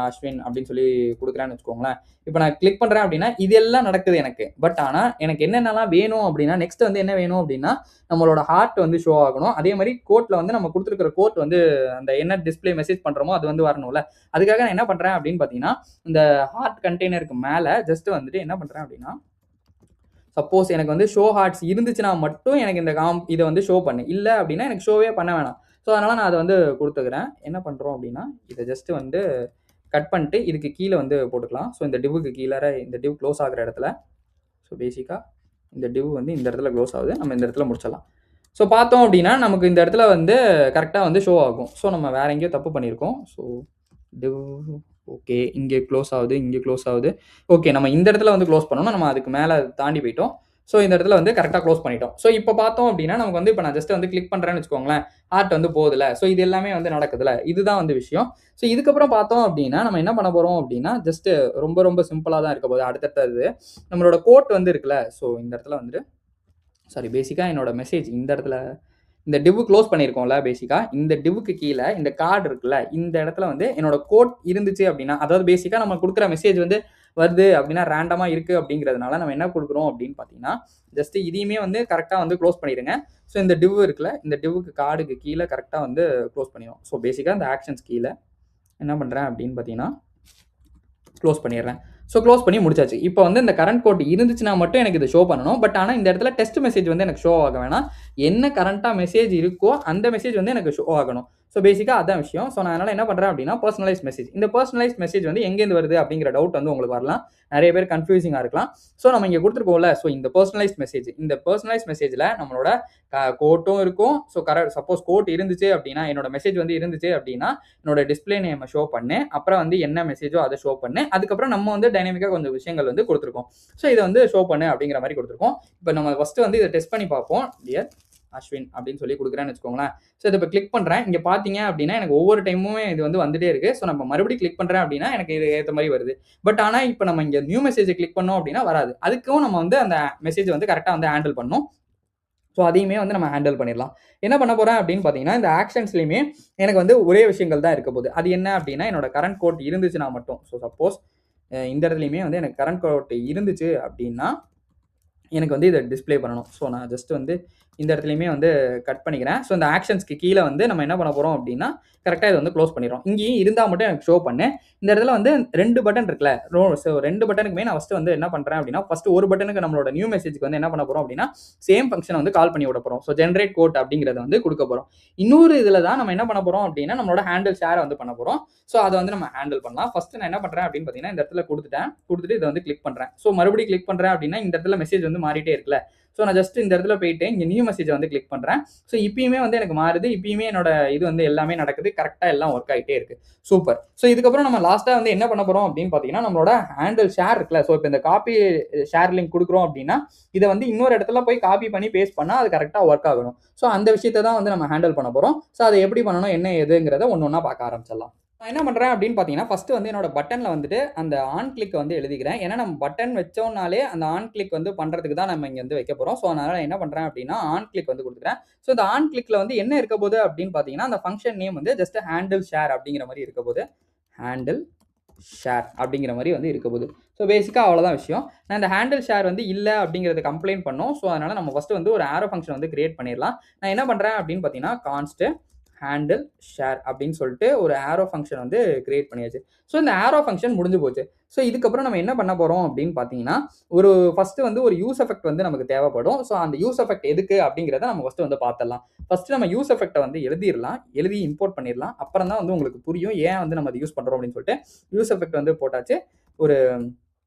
அஸ்வின் அப்படின்னு சொல்லி குடுக்குறேன்னு வச்சுக்கோங்களேன். இப்ப நான் கிளிக் பண்றேன் அப்படின்னா, இது எல்லாம் நடக்குது எனக்கு. பட் ஆனா எனக்கு என்னென்னலாம் வேணும் அப்படின்னா, நெக்ஸ்ட் வந்து என்ன வேணும் அப்படின்னா, நம்மளோட ஹார்ட் வந்து ஷோ ஆகணும். அதே மாரி கோட்ல வந்து நம்ம குடுத்துருக்கிற கோட் வந்து அந்த என்ன டிஸ்ப்ளே மெசேஜ் பண்றோமோ அது வந்து வரணும்ல. அதுக்காக நான் என்ன பண்றேன் அப்படின்னு பார்த்தீங்கன்னா, இந்த ஹார்ட் கண்டெய்னருக்கு மேல ஜஸ்ட் வந்துட்டு என்ன பண்றேன் அப்படின்னா, சப்போஸ் எனக்கு வந்து ஷோ ஹார்ட்ஸ் இருந்துச்சுன்னா மட்டும் எனக்கு இந்த இத வந்து ஷோ பண்ணு. இல்ல அப்படின்னா எனக்கு ஷோவே பண்ண வேணாம். ஸோ அதனால நான் அத வந்து குடுத்துக்கிறேன். என்ன பண்றோம் அப்படின்னா, இத ஜஸ்ட் வந்து கட் பண்ணிட்டு இதுக்கு கீழ வந்து போட்டுக்கலாம். ஸோ இந்த டிவ்வுக்கு கீழற இந்த டிவ் க்ளோஸ் ஆகுற இடத்துல, ஸோ பேசிக்கா இந்த டிவ் வந்து இந்த இடத்துல க்ளோஸ் ஆகுது. நம்ம இந்த இடத்துல முடிச்சிடலாம். ஸோ பார்த்தோம் அப்படின்னா, நமக்கு இந்த இடத்துல வந்து கரெக்ட்டா வந்து ஷோ ஆகும். ஸோ நம்ம வேற எங்கேயோ தப்பு பண்ணியிருக்கோம். So div okay. இங்கே க்ளோஸ் ஆகுது, இங்கே க்ளோஸ் ஆகுது. ஓகே. நம்ம இந்த இடத்துல வந்து க்ளோஸ் பண்ணணும். நம்ம அதுக்கு மேல தாண்டி போயிட்டோம். ஸோ இந்த இடத்துல வந்து கரெக்ட்டா க்ளோஸ் பண்ணிட்டோம். ஸோ இப்ப பார்த்தோம் அப்படின்னா, நமக்கு வந்து இப்ப நான் ஜஸ்ட் வந்து கிளிக் பண்றேன்னு வச்சுக்கோங்களேன். ஹார்ட் வந்து போகுதுல்ல. ஸோ இது எல்லாமே வந்து நடக்குதுல்ல. இதுதான் வந்து விஷயம். ஸோ இதுக்கப்புறம் பார்த்தோம் அப்படின்னா, நம்ம என்ன பண்ண போறோம் அப்படின்னா, ஜஸ்ட் ரொம்ப ரொம்ப சிம்பிளா தான் இருக்க போகுது. அடுத்தது நம்மளோட கோட் வந்து இருக்குல்ல. ஸோ இந்த இடத்துல வந்துட்டு பேசிக்கா என்னோட மெசேஜ் இந்த இடத்துல இந்த டிவ் க்ளோஸ் பண்ணியிருக்கோம்ல பேசிக்கா. இந்த டிவ்வுக்கு கீழ இந்த கார்ட் இருக்குல்ல, இந்த இடத்துல வந்து என்னோட கோட் இருந்துச்சு அப்படின்னா, அதாவது பேசிக்கா நம்ம குடுக்குற மெசேஜ் வந்து வருது அப்படின்னா, ரேண்டமா இருக்கு அப்படிங்கிறதுனால நம்ம என்ன குடுக்குறோம் அப்படின்னு பார்த்தீங்கன்னா, ஜஸ்ட் இதையுமே வந்து கரெக்ட்டா வந்து க்ளோஸ் பண்ணிருங்க. ஸோ இந்த டிவ் இருக்குல்ல, இந்த டிவ்வுக்கு கார்டுக்கு கீழ கரெக்ட்டா வந்து க்ளோஸ் பண்ணிருவோம். ஸோ பேசிக்கா இந்த ஆக்ஷன்ஸ் கீழ என்ன பண்றேன் அப்படின்னு பார்த்தீங்கன்னா, க்ளோஸ் பண்ணிடுறேன். ஸோ க்ளோஸ் பண்ணி முடிச்சாச்சு. இப்போ வந்து இந்த கரண்ட் கோட் இருந்துச்சுன்னா மட்டும் எனக்கு இத ஷோ பண்ணணும். பட் ஆனா இந்த இடத்துல டெஸ்ட் மெசேஜ் வந்து எனக்கு ஷோ ஆக வேணாம். என்ன கரண்ட்டா மெசேஜ் இருக்கோ, அந்த மெசேஜ் வந்து எனக்கு ஷோ ஆகணும். ஸோ பேசிக்கா அதான் விஷயம். ஸோ நான் அதனால என்ன பண்றேன் அப்படின்னா, பெர்சனலைஸ்ட் மெசேஜ். இந்த பெர்சனலைஸ்ட் மெசேஜ் வந்து எங்கேருந்து வருது அப்படிங்கிற டவுட் வந்து உங்களுக்கு வரலாம். நெறைய பேர் கன்ஃப்யூசிங்கா இருக்கலாம். ஸோ நம்ம இங்க குடுத்துருக்கோம்ல. ஸோ இந்த பெர்சனலைஸ்ட் மெசேஜ். இந்த பெர்சனலைஸ்ட் மெசேஜ்ல நம்மளோட கோட்டும் இருக்கும். ஸோ சப்போஸ் கோட் இருந்துச்சு அப்படின்னா, என்னோட மெசேஜ் வந்து இருந்துச்சு அப்படின்னா, என்னோட டிஸ்ப்ளே நேம ஷோ பண்ணு. அப்புறம் வந்து என்ன மெசேஜோ அத ஷோ பண்ணு. அதுக்கப்புறம் நம்ம வந்து டைனமிக்கா கொஞ்சம் விஷயங்கள் வந்து குடுத்துருக்கோம். ஸோ இத வந்து ஷோ பண்ணு அப்படிங்கிற மாரி குடுத்துருக்கோம். இப்ப நம்ம ஃபர்ஸ்ட் வந்து இத டெஸ்ட் பண்ணி பார்ப்போம். டியர் அஸ்வின் அப்படின்னு சொல்லி குடுக்குறேன்னு வச்சுக்கோங்களேன். ஸோ இத இப்ப கிளிக் பண்றேன். இங்க பார்த்தீங்க அப்படின்னா, எனக்கு ஒவ்வொரு டைமுமே இது வந்து வந்துட்டே இருக்கு. ஸோ நம்ம மறுபடியும் கிளிக் பண்றேன் அப்படின்னா, எனக்கு இது ஏத்த மாரி வருது. பட் ஆனா இப்ப நம்ம இங்க நியூ மெசேஜ கிளிக் பண்ணோம் அப்படின்னா வராது. அதுக்கும் நம்ம வந்து அந்த மெசேஜ வந்து கரெக்ட்டா வந்து ஹேண்டில் பண்ணணும். ஸோ அதையுமே வந்து நம்ம ஹேண்டில் பண்ணிடலாம். என்ன பண்ண போறேன் அப்படின்னு பார்த்தீங்கன்னா, இந்த ஆக்ஷன்ஸ்லயுமே எனக்கு வந்து ஒரே விஷயங்கள் தான் இருக்க போகுது. அது என்ன அப்படின்னா, என்னோட கரண்ட் கோட் இருந்துச்சுன்னா மட்டும். ஸோ சப்போஸ் இந்த இடத்துலயுமே வந்து எனக்கு கரண்ட் கோட் இருந்துச்சு அப்படின்னா, எனக்கு வந்து இத டிஸ்ப்ளே பண்ணணும். ஸோ நான் ஜஸ்ட் வந்து இந்த இடத்துலையுமே வந்து கட் பண்ணிக்கிறேன். ஸோ இந்த ஆக்ஷன்ஸ்க்கு கீழே வந்து நம்ம என்ன பண்ண போறோம் அப்படின்னா, கரெக்ட்டா இத வந்து க்ளோஸ் பண்ணிடுறோம். இங்கேயும் இருந்தா மட்டும் எனக்கு ஷோ பண்ணு. இந்த இடத்துல வந்து 2 பட்டன் இருக்குல்ல, ஸோ 2 பட்டனுக்குமே நான் ஃபர்ஸ்ட் வந்து என்ன பண்றேன் அப்படின்னா, ஃபர்ஸ்ட் ஒரு பட்டனுக்கு நம்மளோட நியூ மெசேஜ்க்கு வந்து என்ன பண்ண போறோம் அப்படின்னா, சேம் ஃபங்ஷன வந்து கால் பண்ணி விட போறோம். ஸோ ஜெனரேட் கோட் அப்படிங்கிறத வந்து குடுக்க போறோம். இன்னொரு இதுல தான் நம்ம என்ன பண்ண போறோம் அப்படின்னா, நம்மளோட ஹேண்டில் ஷேர வந்து பண்ண போறோம். ஸோ அத வந்து நம்ம ஹேண்டில் பண்ணலாம். ஃபர்ஸ்ட் நான் என்ன பண்றேன் அப்படின்னு பார்த்தீங்கன்னா, இந்த இடத்துல குடுத்துட்டேன். குடுத்துட்டு இத வந்து கிளிக் பண்றேன். ஸோ மறுபடியும் கிளிக் பண்றேன் அப்படின்னா, இந்த இடத்துல மெசேஜ் வந்து மாறிட்டே இருக்குல்ல. ஸோ நான் ஜஸ்ட் இந்த இடத்துல போயிட்டு இங்க நியூ மெசேஜ் வந்து கிளிக் பண்றேன். ஸோ இப்பயுமே வந்து எனக்கு மாறுது. இப்பயுமே என்னோட இது வந்து எல்லாமே நடக்குது. கரெக்ட்டா எல்லாம் ஒர்க் ஆயிட்டே இருக்கு. சூப்பர். ஸோ இதுக்கப்புறம் நம்ம லாஸ்ட்டா வந்து என்ன பண்ண போறோம் அப்படின்னு பார்த்தீங்கன்னா, நம்மளோட ஹேண்டில் ஷேர் இருக்குல்ல. ஸோ இப்ப இந்த காப்பி ஷேர் லிங்க் குடுக்குறோம் அப்படின்னா, இத வந்து இன்னொரு இடத்துல போய் காப்பி பண்ணி பேஸ்ட் பண்ணா அது கரெக்ட்டா ஒர்க் ஆகணும். ஸோ அந்த விஷயத்த தான் வந்து நம்ம ஹேண்டில் பண்ண போறோம். ஸோ அத எப்படி பண்ணணும், என்ன ஏதுங்கிறத ஒண்ணு ஒண்ணா பார்க்க ஆரம்பிச்சிடலாம். நான் என்ன பண்றேன் அப்படின்னு பார்த்தீங்கன்னா, ஃபர்ஸ்ட் வந்து என்னோட பட்டன்ல வந்துட்டு அந்த ஆன் கிளிக் வந்து எழுதிக்கிறேன். ஏன்னா நம்ம பட்டன் வச்சோம்னாலே அந்த ஆன் கிளிக் வந்து பண்றதுக்கு தான் நம்ம இங்க வந்து வைக்க போறோம். ஸோ அதனால என்ன பண்றேன் அப்படின்னா, ஆன் கிளிக் வந்து குடுத்துக்கிறேன். ஸோ இந்த ஆன் கிளிக்ல வந்து என்ன இருக்க போகுது அப்படின்னு பார்த்தீங்கன்னா, அந்த ஃபங்ஷன் நேம் வந்து ஜஸ்ட் ஹேண்டில் ஷேர் அப்படிங்கிற மாரி இருக்க போகுது. ஹேண்டில் ஷேர் அப்படிங்கிற மாரி வந்து இருக்க போகுது. ஸோ பேசிக்கா அவ்வளோதான் விஷயம். நான் இந்த ஹேண்டில் ஷேர் வந்து இல்ல அப்படிங்கிறத கம்ப்ளைண்ட் பண்ணோம். ஸோ அதனால நம்ம ஃபர்ஸ்ட் வந்து ஒரு ஆரோ ஃபங்ஷன் வந்து கிரியேட் பண்ணிடலாம். நான் என்ன பண்றேன் அப்படின்னு பார்த்தீங்கன்னா, கான்ஸ்ட் ஹேண்டில் ஷேர் அப்படின்னு சொல்லிட்டு ஒரு ஆரோ ஃபங்ஷன் வந்து கிரியேட் பண்ணியாச்சு. ஸோ இந்த ஆரோ ஃபங்ஷன் முடிஞ்சு போச்சு. ஸோ இதுக்கப்புறம் நம்ம என்ன பண்ண போறோம் அப்படின்னு பார்த்தீங்கன்னா, ஒரு ஃபர்ஸ்ட் வந்து ஒரு யூஸ் எஃபெக்ட் வந்து நமக்கு தேவைப்படும். ஸோ அந்த யூஸ் எஃபெக்ட் எதுக்கு அப்படிங்கிறத நம்ம ஃபர்ஸ்ட் வந்து பார்த்துடலாம். ஃபர்ஸ்ட் நம்ம யூஸ் எஃபெக்ட்ட வந்து எழுதிறலாம். எழுதி இம்போர்ட் பண்ணிடலாம். அப்புறம் தான் வந்து உங்களுக்கு புரியும் ஏன் வந்து நம்ம அத யூஸ் பண்றோம் அப்படின்னு சொல்லிட்டு. யூஸ் எஃபெக்ட் வந்து போட்டாச்சு. ஒரு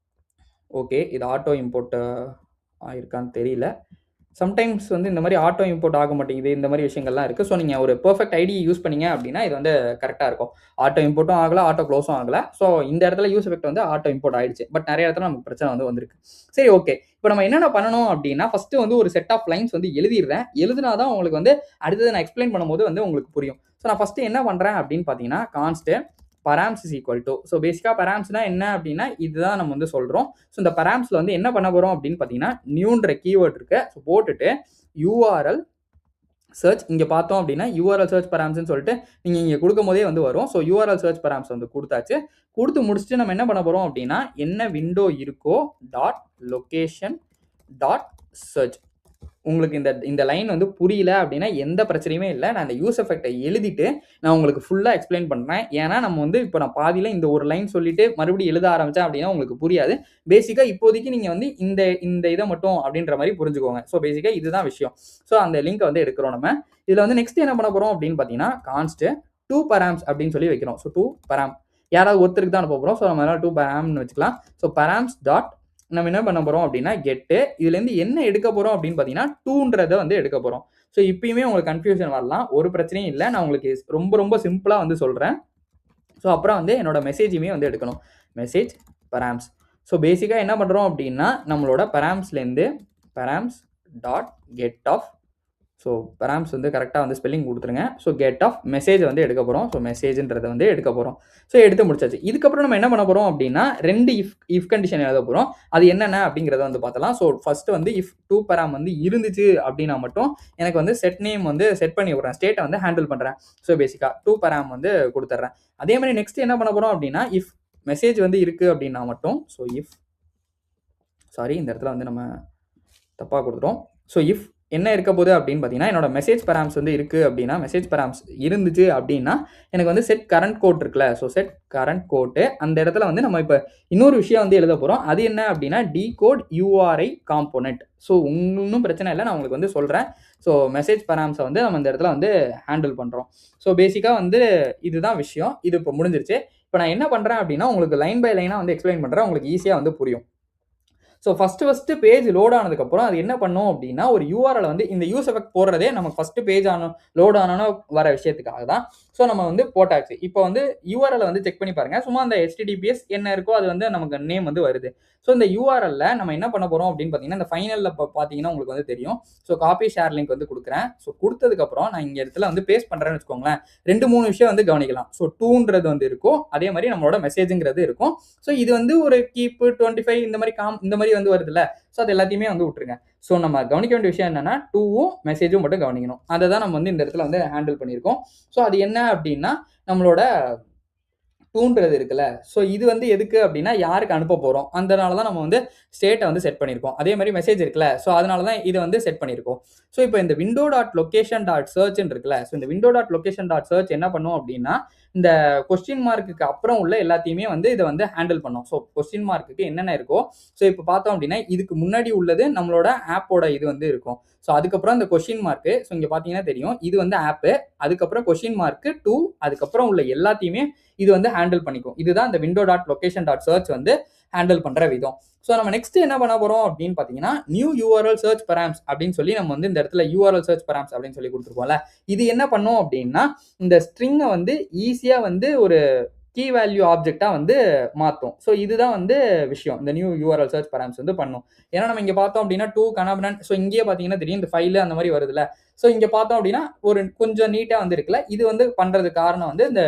ஓகே. இது ஆட்டோ இம்போர்ட் ஆயிருக்கான்னு தெரியல. சம்டைம்ஸ் வந்து இந்த மாரி ஆட்டோ இம்போர்ட் ஆக மாட்டேங்குது. இந்த மாரி விஷயங்கள்லாம் இருக்கு. ஸோ நீங்க ஒரு பெர்ஃபெக்ட் ஐடி யூஸ் பண்ணீங்க அப்படின்னா, இது வந்து கரெக்ட்டா இருக்கும். ஆட்டோ இம்போர்ட்டும் ஆகல, ஆட்டோ க்ளோஸும் ஆகல. ஸோ இந்த இடத்துல யூஸ் எஃபெக்ட் வந்து ஆட்டோ இம்போர்ட் ஆயிடுச்சு. பட் நெறைய இடத்துல நமக்கு பிரச்சனை வந்து வந்திருக்கு. சரி ஓகே. இப்ப நம்ம என்னென்ன பண்ணணும் அப்படின்னா, ஃபர்ஸ்ட் வந்து ஒரு செட் ஆஃப் லைன்ஸ் வந்து எழுதிர்றேன். எழுதுனா தான் உங்களுக்கு வந்து அடுத்தது நான் எக்ஸ்ப்ளைன் பண்ணும்போது வந்து உங்களுக்கு புரியும். ஸோ நான் ஃபர்ஸ்ட் என்ன பண்றேன் அப்படின்னு பார்த்தீங்கன்னா, கான்ஸ்ட் பராம்ஸ் இஸ் ஈக்குவல் டூ. ஸோ பேசிக்கா பராம்ஸ்னா என்ன அப்படின்னா, இதுதான் நம்ம வந்து சொல்றோம். ஸோ இந்த பராம்ஸ்ல வந்து என்ன பண்ண போறோம் அப்படின்னு பார்த்தீங்கன்னா, நியூன்ற கீவேர்ட் இருக்கு. ஸோ போட்டுட்டு யூஆர்எல் சர்ச் இங்க பார்த்தோம் அப்படின்னா, யூஆர்எல் சர்ச் பராம்ஸ்ன்னு சொல்லிட்டு நீங்க இங்க குடுக்கும்போதே வந்து வரும். ஸோ யூஆர்எல் சர்ச் பராம்ஸ் வந்து குடுத்தாச்சு. குடுத்து முடிச்சுட்டு நம்ம என்ன பண்ண போறோம் அப்படின்னா, என்ன விண்டோ இருக்கோ டாட் லொகேஷன் டாட் சர்ச். உங்களுக்கு இந்த லைன் வந்து புரியல அப்படின்னா எந்த பிரச்சனையுமே இல்ல. நான் இந்த யூஸ் எஃபெக்ட்ட எழுதிட்டு நான் உங்களுக்கு ஃபுல்லா எக்ஸ்ப்ளைன் பண்றேன். ஏன்னா நம்ம வந்து இப்ப நான் பாதியில இந்த ஒரு லைன் சொல்லிட்டு மறுபடியும் எழுத ஆரம்பிச்சேன் அப்படின்னா உங்களுக்கு புரியாது. பேசிக்கா இப்போதைக்கு நீங்க வந்து இந்த இந்த இத மட்டும் அப்படின்ற மாரி புரிஞ்சுக்கோங்க. ஸோ பேசிக்கா இதுதான் விஷயம். ஸோ அந்த லிங்க்க வந்து எடுக்கிறோம் நம்ம. இதுல வந்து நெக்ஸ்ட் என்ன பண்ண போறோம் அப்படின்னு பார்த்தீங்கன்னா, கான்ஸ்ட் 2 பராம்ஸ் அப்படின்னு சொல்லி வைக்கிறோம். ஸோ 2 பராம். யாராவது ஒருத்தருக்கு தான் அனுப்ப போறோம். ஸோ நம்ம 2 பராம்னு வச்சுக்கலாம். ஸோ பராம்ஸ் டாட் நம்ம என்ன பண்ண போறோம் அப்படின்னா, கெட்டு இதுலேருந்து என்ன எடுக்க போறோம் அப்படின்னு பார்த்தீங்கன்னா, 2ன்றத வந்து எடுக்க போறோம். ஸோ இப்பயுமே உங்களுக்கு கன்ஃப்யூஷன் வரலாம். ஒரு பிரச்சனையும் இல்ல. நான் உங்களுக்கு ரொம்ப ரொம்ப சிம்பிளா வந்து சொல்றேன். ஸோ அப்புறம் வந்து என்னோட மெசேஜுமே வந்து எடுக்கணும். மெசேஜ் பராம்ஸ். ஸோ பேசிக்கா என்ன பண்றோம் அப்படின்னா, நம்மளோட பராம்ஸ்லேருந்து பராம்ஸ் டாட் கெட் ஆஃப். ஸோ பராம்ஸ் வந்து கரெக்ட்டா வந்து ஸ்பெல்லிங் குடுத்துருங்க. ஸோ கெட் ஆஃப் மெசேஜ் வந்து எடுக்க போறோம். ஸோ மெசேஜ்ன்றத வந்து எடுக்க போறோம். ஸோ எடுத்து முடிச்சாச்சு. இதுக்கப்புறம் நம்ம என்ன பண்ண போறோம் அப்படின்னா, 2 இஃப் கண்டிஷன் எழுத போறோம். அது என்னென்ன அப்படிங்கிறத வந்து பார்த்தலாம். ஸோ ஃபர்ஸ்ட் வந்து இஃப் 2 பராம் வந்து இருந்துச்சு அப்படின்னா மட்டும் எனக்கு வந்து செட் நேம் வந்து செட் பண்ணி விடுறேன். ஸ்டேட்ட வந்து ஹேண்டில் பண்றேன். ஸோ பேசிக்கா 2 பராம் வந்து குடுத்துர்றேன். அதே மாரி நெக்ஸ்ட் என்ன பண்ண போறோம் அப்படின்னா, இஃப் மெசேஜ் வந்து இருக்கு அப்படின்னா மட்டும் ஸோ இஃப் சாரி இந்த இடத்துல வந்து நம்ம தப்பா குடுத்துட்டோம். ஸோ இஃப் என்ன இருக்க போகுது அப்படின்னு பார்த்தீங்கன்னா, என்னோட மெசேஜ் பராம்ஸ் வந்து இருக்கு அப்படின்னா, மெசேஜ் பராம்ஸ் இருந்துச்சு அப்படின்னா, எனக்கு வந்து செட் கரண்ட் கோட் இருக்குல்ல. ஸோ செட் கரண்ட் கோட் அந்த இடத்துல வந்து நம்ம இப்ப இன்னொரு விஷயம் வந்து எழுத போறோம். அது என்ன அப்படின்னா, டிகோட் யூஆர்ஐ காம்போனன்ட். ஸோ ஒண்ணும் பிரச்சனை இல்ல. நான் உங்களுக்கு வந்து சொல்றேன். ஸோ மெசேஜ் பராம்ஸ வந்து நம்ம இந்த இடத்துல வந்து ஹேண்டில் பண்றோம். ஸோ பேசிக்கா வந்து இதுதான் விஷயம். இது இப்போ முடிஞ்சிருச்சு. இப்ப நான் என்ன பண்றேன் அப்படின்னா, உங்களுக்கு லைன் பை லைனா வந்து எக்ஸ்ப்ளைன் பண்றேன். உங்களுக்கு ஈஸியா வந்து புரியும். ஸோ ஃபர்ஸ்ட் பேஜ் லோட் ஆனதுக்கப்புறம் அது என்ன பண்ணும் அப்படின்னா, ஒரு யூஆர்எல் வந்து இந்த யூஸ் எஃபெக்ட் போடுறதே நமக்கு ஃபர்ஸ்ட் பேஜ் லோட் ஆனோன வர விஷயத்துக்காக தான். ஸோ நம்ம வந்து போட்டாச்சு. இப்போ வந்து யூஆர்எல் வந்து செக் பண்ணி பாருங்க. சும்மா அந்த HTTPS என்ன இருக்கோ அது வந்து நமக்கு நேம் வந்து வருது. ஸோ இந்த யூஆர்எல்ல நம்ம என்ன பண்ண போறோம் அப்படின்னு பார்த்தீங்கன்னா, இந்த ஃபைனல்ல பார்த்தீங்கன்னா உங்களுக்கு வந்து தெரியும். ஸோ காப்பி ஷேர் லிங்க் வந்து குடுக்குறேன். ஸோ குடுத்ததுக்கப்புறம் நான் இங்க இடத்துல வந்து பேஸ்ட் பண்றேன்னு வச்சுக்கோங்களேன். 2, 3 விஷயம் வந்து கவனிக்கலாம். ஸோ 2ன்றது வந்து இருக்கும். அதே மாரி நம்மளோட மெசேஜ்ங்கிறது இருக்கும். ஸோ இது வந்து ஒரு கீப் 25 இந்த மாரி வந்து வருதுல்ல. ஸோ அது எல்லாத்தையுமே வந்து விட்டுருங்க. ஸோ நம்ம கவனிக்க வேண்டிய விஷயம் என்னன்னா, 2வும் மெசேஜும் மட்டும் கவனிக்கணும். அத தான் நம்ம வந்து இந்த இடத்துல வந்து ஹேண்டில் பண்ணியிருக்கோம். ஸோ அது என்ன அப்படின்னா, நம்மளோட டூன்றது இருக்குல்ல. ஸோ இது வந்து எதுக்கு அப்படின்னா, யாருக்கு அனுப்ப போறோம். அதனால தான் நம்ம வந்து ஸ்டேட்ட வந்து செட் பண்ணியிருக்கோம். அதே மாரி மெசேஜ் இருக்குல்ல. ஸோ அதனால தான் இத வந்து செட் பண்ணியிருக்கோம். ஸோ இப்போ இந்த விண்டோ டாட் லொகேஷன் டாட் சர்ச்ன்னு இருக்குல்ல. ஸோ இந்த window dot location dot search என்ன பண்ணும் அப்படின்னா, இந்த கொஸ்டின் மார்க்குக்கு அப்புறம் உள்ள எல்லாத்தையுமே வந்து இத வந்து ஹேண்டில் பண்ணும். ஸோ கொஸ்டின் மார்க்குக்கு என்னென்ன இருக்கோ, ஸோ இப்போ பார்த்தோம் அப்படின்னா, இதுக்கு முன்னாடி உள்ளது நம்மளோட ஆப்போட இது வந்து இருக்கும். ஸோ அதுக்கப்புறம் இந்த கொஸ்டின் மார்க்கு, ஸோ இங்க பார்த்தீங்கன்னா தெரியும். இது வந்து ஆப்பு. அதுக்கப்புறம் கொஸ்டின் மார்க்கு 2 அதுக்கப்புறம் உள்ள எல்லாத்தையுமே இது வந்து ஹேண்டில் பண்ணிக்கும். இதுதான் இந்த window dot location dot search வந்து ஹேண்டில் பண்ற விதம். ஸோ நம்ம நெக்ஸ்ட் என்ன பண்ண போறோம் அப்படின்னு பார்த்தீங்கன்னா, நியூ யூஆர்எல் சர்ச் பராம்ஸ் அப்படின்னு சொல்லி நம்ம வந்து இந்த இடத்துல யூஆர்எல் சர்ச் பராம்ஸ் அப்படின்னு சொல்லி குடுத்துருக்கோம்ல. இது என்ன பண்ணும் அப்படின்னா, இந்த ஸ்ட்ரிங்க வந்து ஈஸியா வந்து ஒரு கீ வேல்யூ ஆப்ஜெக்ட்டா வந்து மாத்தும். ஸோ இதுதான் வந்து விஷயம். இந்த நியூ யூஆர்எல் சர்ச் பராம்ஸ் வந்து பண்ணும். ஏன்னா நம்ம இங்க பார்த்தோம் அப்படின்னா, டூ கனாபனன் ஸோ இங்கேயே பார்த்தீங்கன்னா தெரியும். இந்த ஃபைலு அந்த மாரி வருதுல்ல. ஸோ இங்க பார்த்தோம் அப்படின்னா, ஒரு கொஞ்சம் நீட்டா வந்து இருக்குல்ல. இது வந்து பண்றதுக்கு காரணம் வந்து இந்த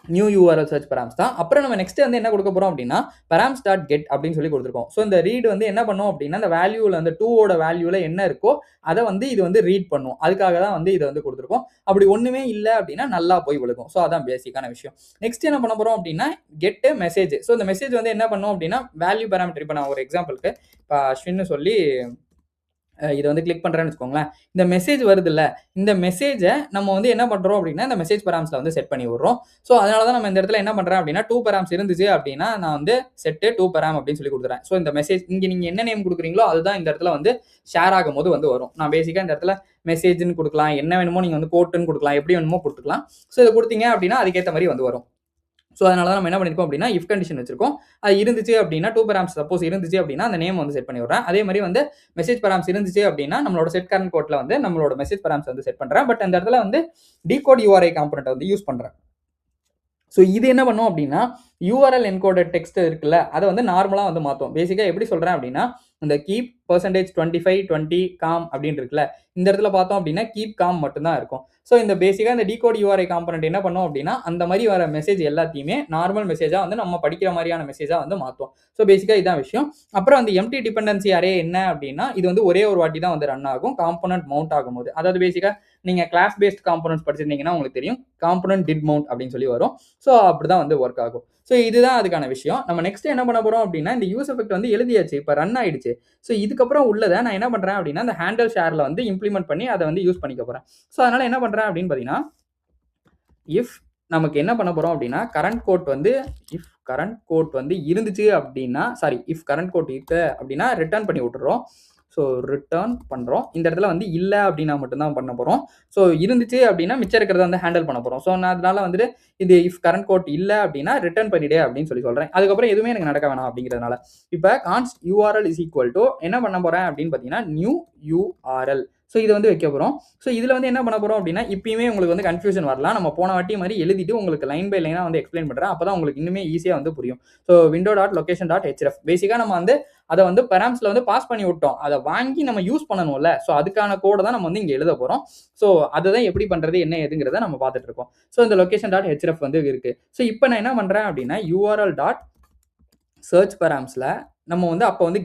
நியூ யூஆர்எல் சர்ச் பராம்ஸ் தான். அப்புறம் நம்ம நெக்ஸ்ட் வந்து என்ன கொடுக்க போறோம் அப்படின்னா, பராம்ஸ் டாட் கெட் அப்படின்னு சொல்லி கொடுத்துருக்கோம். ஸோ இந்த ரீட் வந்து என்ன பண்ணும் அப்படின்னா, அந்த வேல்யூல அந்த 2 ஓட வேல்யூல என்ன இருக்கோ, அத வந்து இது வந்து ரீட் பண்ணும். அதுக்காக தான் வந்து இத வந்து கொடுத்துருக்கோம். அப்படி ஒண்ணுமே இல்ல அப்படின்னா நல்லா போய் விழுகும். ஸோ அதான் பேசிக்கான விஷயம். நெக்ஸ்ட் என்ன பண்ண போறோம் அப்படின்னா, கெட் மெசேஜ். ஸோ இந்த மெசேஜ் வந்து என்ன பண்ணும் அப்படின்னா, வேல்யூ பாராமீட்டர் இப்ப நான் ஒரு எக்ஸாம்பிளுக்கு இப்ப அஸ்வின்னு சொல்லி இத வந்து கிளிக் பண்றேன்னு வச்சுக்கோங்களேன். இந்த மெசேஜ் வருதுல்ல, இந்த மெசேஜ நம்ம வந்து என்ன பண்றோம் அப்படின்னா, இந்த மெசேஜ் பராம்ஸ்ல வந்து செட் பண்ணி விடுறோம். ஸோ அதனால தான் நம்ம இந்த இடத்துல என்ன பண்றேன் அப்படின்னா, 2 பராம்ஸ் இருந்துச்சு அப்படின்னா, நான் வந்து செட் 2 பராம் அப்படின்னு சொல்லி குடுத்துறேன். ஸோ இந்த மெசேஜ் இங்க நீங்க என்ன நேம் குடுக்குறீங்களோ, அதுதான் இந்த இடத்துல வந்து ஷேர் ஆகும்போது வந்து வரும். நான் பேசிக்கா இந்த இடத்துல மெசேஜ்ன்னு குடுக்கலாம். என்ன வேணுமோ நீங்க வந்து கோட்டுன்னு குடுக்கலாம். எப்படி வேணுமோ குடுத்துக்கலாம். ஸோ இத குடுத்தீங்க அப்படின்னா, அதுக்கேத்த மாரி வந்து வரும். ஸோ அதனால தான் நம்ம என்ன பண்ணியிருக்கோம் அப்படின்னா, இஃப் கண்டிஷன் வச்சிருக்கோம். அது இருந்துச்சு அப்படின்னா, 2 பராம்ஸ் சப்போஸ் இருந்துச்சு அப்படின்னா, அந்த நேம் வந்து செட் பண்ணி விடுறேன். அதே மாரி வந்து மெசேஜ் பராம்ஸ் இருந்துச்சு அப்படின்னா, நம்மளோட செட் கரண்ட் கோட்ல வந்து நம்மளோட மெசேஜ் பராம்ஸ் வந்து செட் பண்றேன். பட் அந்த இடத்துல வந்து டிகோட் யூஆர்ஐ காம்போனன்ட் வந்து யூஸ் பண்றேன். ஸோ இது என்ன பண்ணும் அப்படின்னா, யூஆர்எல் என்கோடட் டெக்ஸ்ட் இருக்குல்ல, அத வந்து நார்மலா வந்து மாத்தும். பேசிக்கா எப்படி சொல்றேன் அப்படின்னா, இந்த கீப் %25 20 காம் அப்படின்னு இருக்குல்ல, இந்த இடத்துல பார்த்தோம் அப்படின்னா, கீப் காம் மட்டும் தான் இருக்கும். ஸோ இந்த பேசிக்கா இந்த டிகோட் யூஆர்ஐ காம்போனன்ட் என்ன பண்ணும் அப்படின்னா, அந்த மாரி வர மெசேஜ் எல்லாத்தையுமே நார்மல் மெசேஜா வந்து நம்ம படிக்கிற மாரியான மெசேஜா வந்து மாத்தும். ஸோ பேசிக்கா இதான் விஷயம். அப்புறம் அந்த எம்ப்டி டிபெண்டன்சி அரே என்ன அப்படின்னா, இது வந்து ஒரே ஒரு வாட்டி தான் வந்து ரன் ஆகும். காம்போனன்ட் மவுண்ட் ஆகும்போது. அதாவது பேசிக்கா நீங்க கிளாஸ் பேஸ்ட் காம்போனன்ட்ஸ் படிச்சிருந்தீங்கன்னா உங்களுக்கு தெரியும். காம்போனன்ட் டிட் மவுண்ட் அப்படின்னு சொல்லி வரும். ஸோ அப்படிதான் வந்து ஒர்க் ஆகும். ஸோ இதுதான் அதுக்கான விஷயம். நம்ம நெக்ஸ்ட் என்ன பண்ண போறோம் அப்படின்னா, இந்த யூஸ் எஃபெக்ட் வந்து எழுதியாச்சு. இப்ப ரன் ஆயிடுச்சு. ஸோ இதுக்கப்புறம் உள்ளத நான் என்ன பண்றேன் அப்படின்னா, இந்த ஹேண்டில் ஷேர்ல வந்து இம்ப்ளிமெண்ட் பண்ணி அத வந்து யூஸ் பண்ணிக்க போறேன். ஸோ அதனால என்ன பண்றேன் அப்படின்னு பார்த்தீங்கன்னா, இஃப் நமக்கு என்ன பண்ண போறோம் அப்படின்னா, கரண்ட் கோட் வந்து இஃப் கரண்ட் கோட் வந்து இருந்துச்சு அப்படின்னா, சாரி இஃப் கரண்ட் கோட் இருக்கு அப்படின்னா ரிட்டர்ன் பண்ணி விட்டுறோம். ஸோ ரிட்டர்ன் பண்றோம். இந்த இடத்துல வந்து இல்ல அப்படின்னா மட்டும் தான் பண்ண போறோம். ஸோ இருந்துச்சு அப்படின்னா மிச்சம் இருக்கிறத வந்து ஹேண்டில் பண்ண போறோம். ஸோ நான் அதனால வந்துட்டு இது இஃப் கரண்ட் கோட் இல்ல அப்படின்னா ரிட்டர்ன் பண்ணிடு அப்படின்னு சொல்லி சொல்றேன். அதுக்கப்புறம் எதுவுமே எனக்கு நடக்க வேணாம் அப்படிங்கிறதுனால. இப்ப கான்ஸ்ட் யூஆர்எல் இஸ் ஈக்குவல் டு என்ன பண்ண போறேன் அப்படின்னு பார்த்தீங்கன்னா, நியூ யூஆர்எல். ஸோ இத வந்து வைக்க போறோம். ஸோ இதுல வந்து என்ன பண்ண போறோம் அப்படின்னா, இப்பயுமே உங்களுக்கு வந்து கன்ஃப்யூஷன் வரலாம். நம்ம போன வாட்டி மாரி எழுதிட்டு உங்களுக்கு லைன் பை லைனா வந்து எக்ஸ்பிளைன் பண்றேன். அப்பதான் உங்களுக்கு இன்னுமே ஈஸியா வந்து புரியும். So window dot location dot href பேசிக்கா நம்ம வந்து அத வந்து பெராம்ஸ்ல வந்து பாஸ் பண்ணி விட்டோம். அத வாங்கி நம்ம யூஸ் பண்ணணும்ல. ஸோ அதுக்கான கோட தான் நம்ம வந்து இங்க எழுத போறோம். ஸோ அததான் எப்படி பண்றது, என்ன ஏதுங்கிறத நம்ம பார்த்துட்டு இருக்கோம். ஸோ இந்த லொகேஷன் டாட் ஹெச்ரெஃப் வந்து இருக்கு. ஸோ இப்ப நான் என்ன பண்றேன் அப்படின்னா, யூஆர்எல் டாட் சர்ச் பராம்ஸ்ல நம்ம வந்து அப்ப வந்து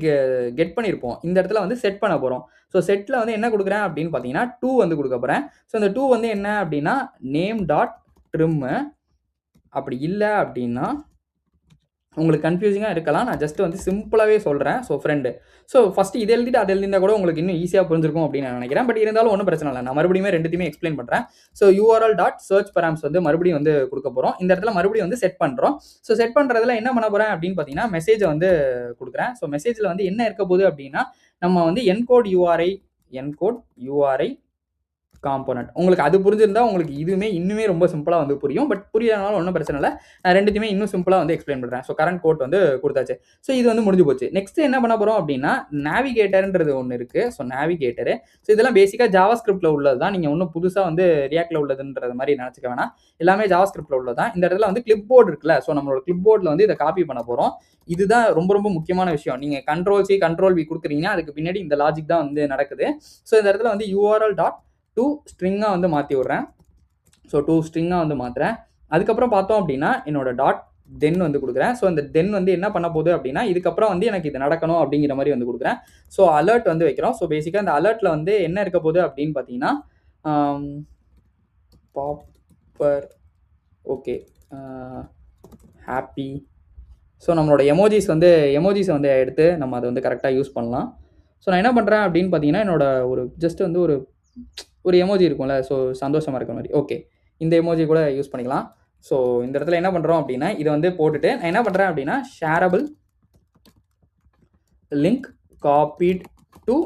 கெட் பண்ணியிருப்போம். இந்த இடத்துல வந்து செட் பண்ண போறோம். ஸோ செட்ல வந்து என்ன குடுக்குறேன் அப்படின்னு பார்த்தீங்கன்னா, 2 வந்து குடுக்க போறேன். ஸோ இந்த 2 வந்து என்ன அப்படின்னா, நேம் டாட் ட்ரிம் அப்படி இல்ல அப்படின்னா உங்களுக்கு கன்ஃப்யூசிங்கா இருக்கலாம். நான் ஜஸ்ட் வந்து சிம்பிளாவே சொல்றேன். So friend. ஸோ ஃபர்ஸ்ட் இத எழுதிட்டு அத எழுதியிருந்தா கூட உங்களுக்கு இன்னும் ஈஸியா புரிஞ்சிருக்கும் அப்படின்னு நான் நினைக்கிறேன். பட் இருந்தாலும் ஒண்ணும் பிரச்சனை இல்ல. நான் மறுபடியுமே 2த்தையுமே எக்ஸ்பிளைன் பண்றேன். ஸோ யூஆர்எல் டாட் சர்ச் பராம்ஸ் வந்து மறுபடியும் வந்து குடுக்க போறோம். இந்த இடத்துல மறுபடியும் வந்து செட் பண்றோம். ஸோ செட் பண்றதுல என்ன பண்ண போறேன் அப்படின்னு பார்த்தீங்கன்னா, மெசேஜ வந்து குடுக்குறேன். ஸோ மெசேஜ்ல வந்து என்ன இருக்க போகுது அப்படின்னா, நம்ம வந்து என்கோட் யூஆர்ஐ காம்போனன்ட். உங்களுக்கு அது புரிஞ்சிருந்தா உங்களுக்கு இதுவுமே இன்னுமே ரொம்ப சிம்பிளா வந்து புரியும். பட் புரியலனாலும் ஒண்ணும் பிரச்சனை இல்ல. நான் 2த்தையுமே இன்னும் சிம்பிளா வந்து எக்ஸ்பிளைன் பண்றேன். ஸோ கரண்ட் கோட் வந்து குடுத்தாச்சு. ஸோ இது வந்து முடிஞ்சு போச்சு. நெக்ஸ்ட் என்ன பண்ண போறோம் அப்படின்னா, நேவிகேட்டர்ன்றது ஒண்ணு இருக்கு. So navigator. ஸோ இதெல்லாம் பேசிக்கா ஜாவாஸ்கிரிப்ட்ல உள்ளது தான். நீங்க ஒண்ணும் புதுசா வந்து ரியாக்ட்ல உள்ளதுன்றது மாரி நினைச்சுக்க வேணாம். எல்லாமே ஜாவாஸ்கிரிப்ட்ல உள்ளது தான். இந்த இடத்துல வந்து கிளிப் போர்ட் இருக்குல்ல. ஸோ நம்மளோட கிளிப் போர்ட்ல வந்து இத காப்பி பண்ண போறோம். இதுதான் ரொம்ப ரொம்ப முக்கியமான விஷயம். நீங்க கண்ட்ரோல் சி, கண்ட்ரோல் வி குடுக்குறீங்க. அதுக்கு பின்னாடி இந்த லாஜிக் தான் வந்து நடக்குது. ஸோ இந்த இடத்துல வந்து யூஆர்எல் டாட் டூ ஸ்ட்ரிங்கா வந்து மாத்தி விடுறேன். ஸோ 2 ஸ்ட்ரிங்கா வந்து மாத்துறேன். அதுக்கப்புறம் பார்த்தோம் அப்படின்னா, என்னோட டாட் தென் வந்து குடுக்குறேன். ஸோ அந்த தென் வந்து என்ன பண்ண போகுது அப்படின்னா, இதுக்கப்புறம் வந்து எனக்கு இது நடக்கணும் அப்படிங்கிற மாரி வந்து குடுக்குறேன். ஸோ அலர்ட் வந்து வைக்கிறோம். ஸோ பேசிக்கா இந்த அலர்ட்ல வந்து என்ன இருக்க போகுது அப்படின்னு பார்த்தீங்கன்னா, பாப்பர் ஓகே. ஹாப்பி. ஸோ நம்மளோட எமோஜிஸ் வந்து எடுத்து நம்ம அதை வந்து கரெக்டாக யூஸ் பண்ணலாம். ஸோ நான் என்ன பண்ணுறேன் அப்படின்னு பார்த்தீங்கன்னா, என்னோட ஒரு ஜஸ்ட் வந்து ஒரு எமோஜி இருக்கும்ல, ஸோ சந்தோஷமாக இருக்கிற மாதிரி. ஓகே, இந்த எமோஜி கூட யூஸ் பண்ணிக்கலாம். ஸோ இந்த இடத்துல என்ன பண்ணுறோம் அப்படின்னா, இதை வந்து போட்டுட்டு நான் என்ன பண்ணுறேன் அப்படின்னா, ஷேரபிள் லிங்க் காப்பீட் டு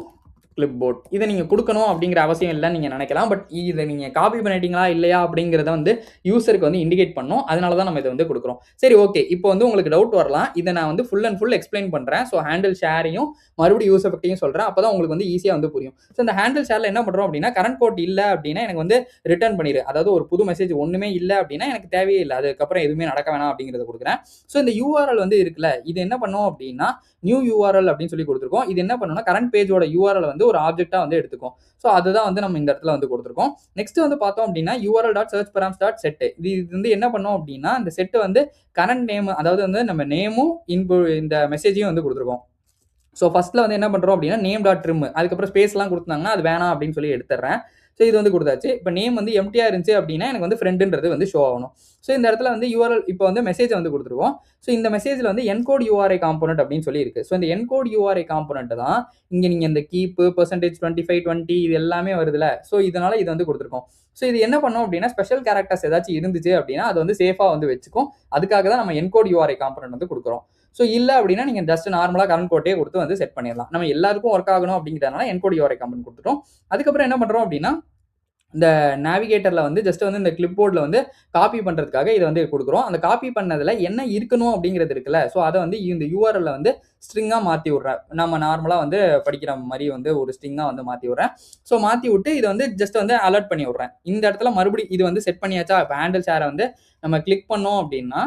கிளிப்போர்ட். இதை நீங்கள் கொடுக்கணும் அப்படிங்கிற அவசியம் இல்லைன்னு நீங்கள் நினைக்கலாம். பட் இதை நீங்கள் காப்பி பண்ணிட்டீங்களா இல்லையா அப்படிங்கிறத வந்து யூசருக்கு வந்து இண்டிகேட் பண்ணணும். அதனால தான் நம்ம இதை வந்து கொடுக்குறோம். சரி, ஓகே. இப்போ வந்து உங்களுக்கு டவுட் வரலாம். இதை நான் வந்து ஃபுல் அண்ட் ஃபுல் எக்ஸ்பிளைன் பண்ணுறேன். ஸோ ஹேண்டில் ஷேரையும் மறுபடியும் யூஸ் எஃபெக்ட்டையும் சொல்கிறேன். அப்போ தான் உங்களுக்கு வந்து ஈஸியாக வந்து புரியும். ஸோ இந்த ஹேண்டில் ஷேரில் என்ன பண்ணுறோம் அப்படின்னா, கரண்ட் கோட் இல்லை அப்படின்னா எனக்கு வந்து ரிட்டர்ன் பண்ணிடு. அதாவது ஒரு புது மெசேஜ் ஒன்றுமே இல்லை அப்படின்னா எனக்கு தேவையே இல்லை, அதுக்கப்புறம் எதுவுமே நடக்க வேணாம் அப்படிங்கிறத கொடுக்குறேன். ஸோ இந்த யூஆர்எல் வந்து இருக்குல்ல, இது என்ன பண்ணும் அப்படின்னா நியூ யூஆர்எல் அப்படின்னு சொல்லி கொடுத்துருக்கோம். இது என்ன பண்ணணும்னா கரண்ட் பேஜோட யூஆர்எல் வந்து ஒரு ஆப்ஜெக்டா வந்து எடுத்துக்கும். ஸோ அதுதான் வந்து நம்ம இந்த இடத்துல வந்து கொடுத்துருக்கோம். நெக்ஸ்ட் வந்து பார்த்தோம் அப்படின்னா URL dot search params dot set. இது வந்து என்ன பண்ணோம் அப்படின்னா இந்த செட் வந்து கரண்ட் நேம், அதாவது வந்து நம்ம நேமும் இந்த மெசேஜையும் வந்து கொடுத்துருக்கோம். ஸோ ஃபர்ஸ்ட்ல வந்து என்ன பண்ணுறோம் அப்படின்னா நேம் டாட் ட்ரிம், அதுக்கப்புறம் ஸ்பேஸ்லாம் கொடுத்தாங்கன்னா அது வேணாம் அப்படின்னு சொல்லி எடுத்துடுறேன். ஸோ இது வந்து கொடுத்தாச்சு. இப்போ நேம் வந்து எம்டிஆர் இருந்துச்சு அப்படின்னா எனக்கு வந்து ஃப்ரெண்டுன்றது வந்து ஷோ ஆகணும். ஸோ இந்த இடத்துல வந்து யூஆர்எல் இப்போ வந்து மெசேஜை வந்து கொடுத்துருவோம். ஸோ இந்த மெசேஜில் வந்து என்கோட் யூஆர்ஐ காம்போனன்ட் அப்படின்னு சொல்லி இருக்கு. ஸோ இந்த என்கோட் யூஆர்ஐ காம்போனன்ட் தான் இங்கே நீங்கள் இந்த கீப்பு %25 20 இது எல்லாமே வருதுல. ஸோ இதனால இது வந்து கொடுத்துருக்கோம். ஸோ இது என்ன பண்ணோம் அப்படின்னா ஸ்பெஷல் கேரக்டர்ஸ் ஏதாச்சும் இருந்துச்சு அப்படின்னா அது வந்து சேஃபாக வந்து வச்சுக்கும். அதுக்காக தான் நம்ம என்கோட் யூஆர்ஐ காம்போனன்ட் வந்து கொடுக்குறோம். ஸோ இல்லை அப்படின்னா நீங்கள் ஜஸ்ட் நார்மலாக கரண்ட் கோட்டே கொடுத்து வந்து செட் பண்ணிடலாம். நம்ம எல்லாருக்கும் ஒர்க் ஆகணும் அப்படிங்கிறதுனால என்கோட் யூஆர்ஐ காம்போனன்ட் கொடுத்துட்டோம். அதுக்கப்புறம் என்ன பண்ணுறோம் அப்படின்னா இந்த நேவிகேட்டரில் வந்து ஜஸ்ட் வந்து இந்த கிளிப்போர்டில் வந்து காப்பி பண்ணுறதுக்காக இதை வந்து கொடுக்குறோம். அந்த காப்பி பண்ணதில் என்ன இருக்கணும் அப்படிங்கிறது இருக்குல்ல, ஸோ அதை வந்து இந்த யூஆர்எல்ல வந்து ஸ்ட்ரிங்காக மாற்றி விட்றேன். நம்ம நார்மலாக வந்து படிக்கிற மாதிரி வந்து ஒரு ஸ்ட்ரிங்காக வந்து மாற்றி விட்றேன். ஸோ மாற்றி விட்டு இதை வந்து ஜஸ்ட் வந்து அலர்ட் பண்ணி விட்றேன். இந்த இடத்துல மறுபடியும் இது வந்து செட் பண்ணியாச்சா, இப்போ ஹேண்டில் ஷேரை வந்து நம்ம கிளிக் பண்ணோம் அப்படின்னா,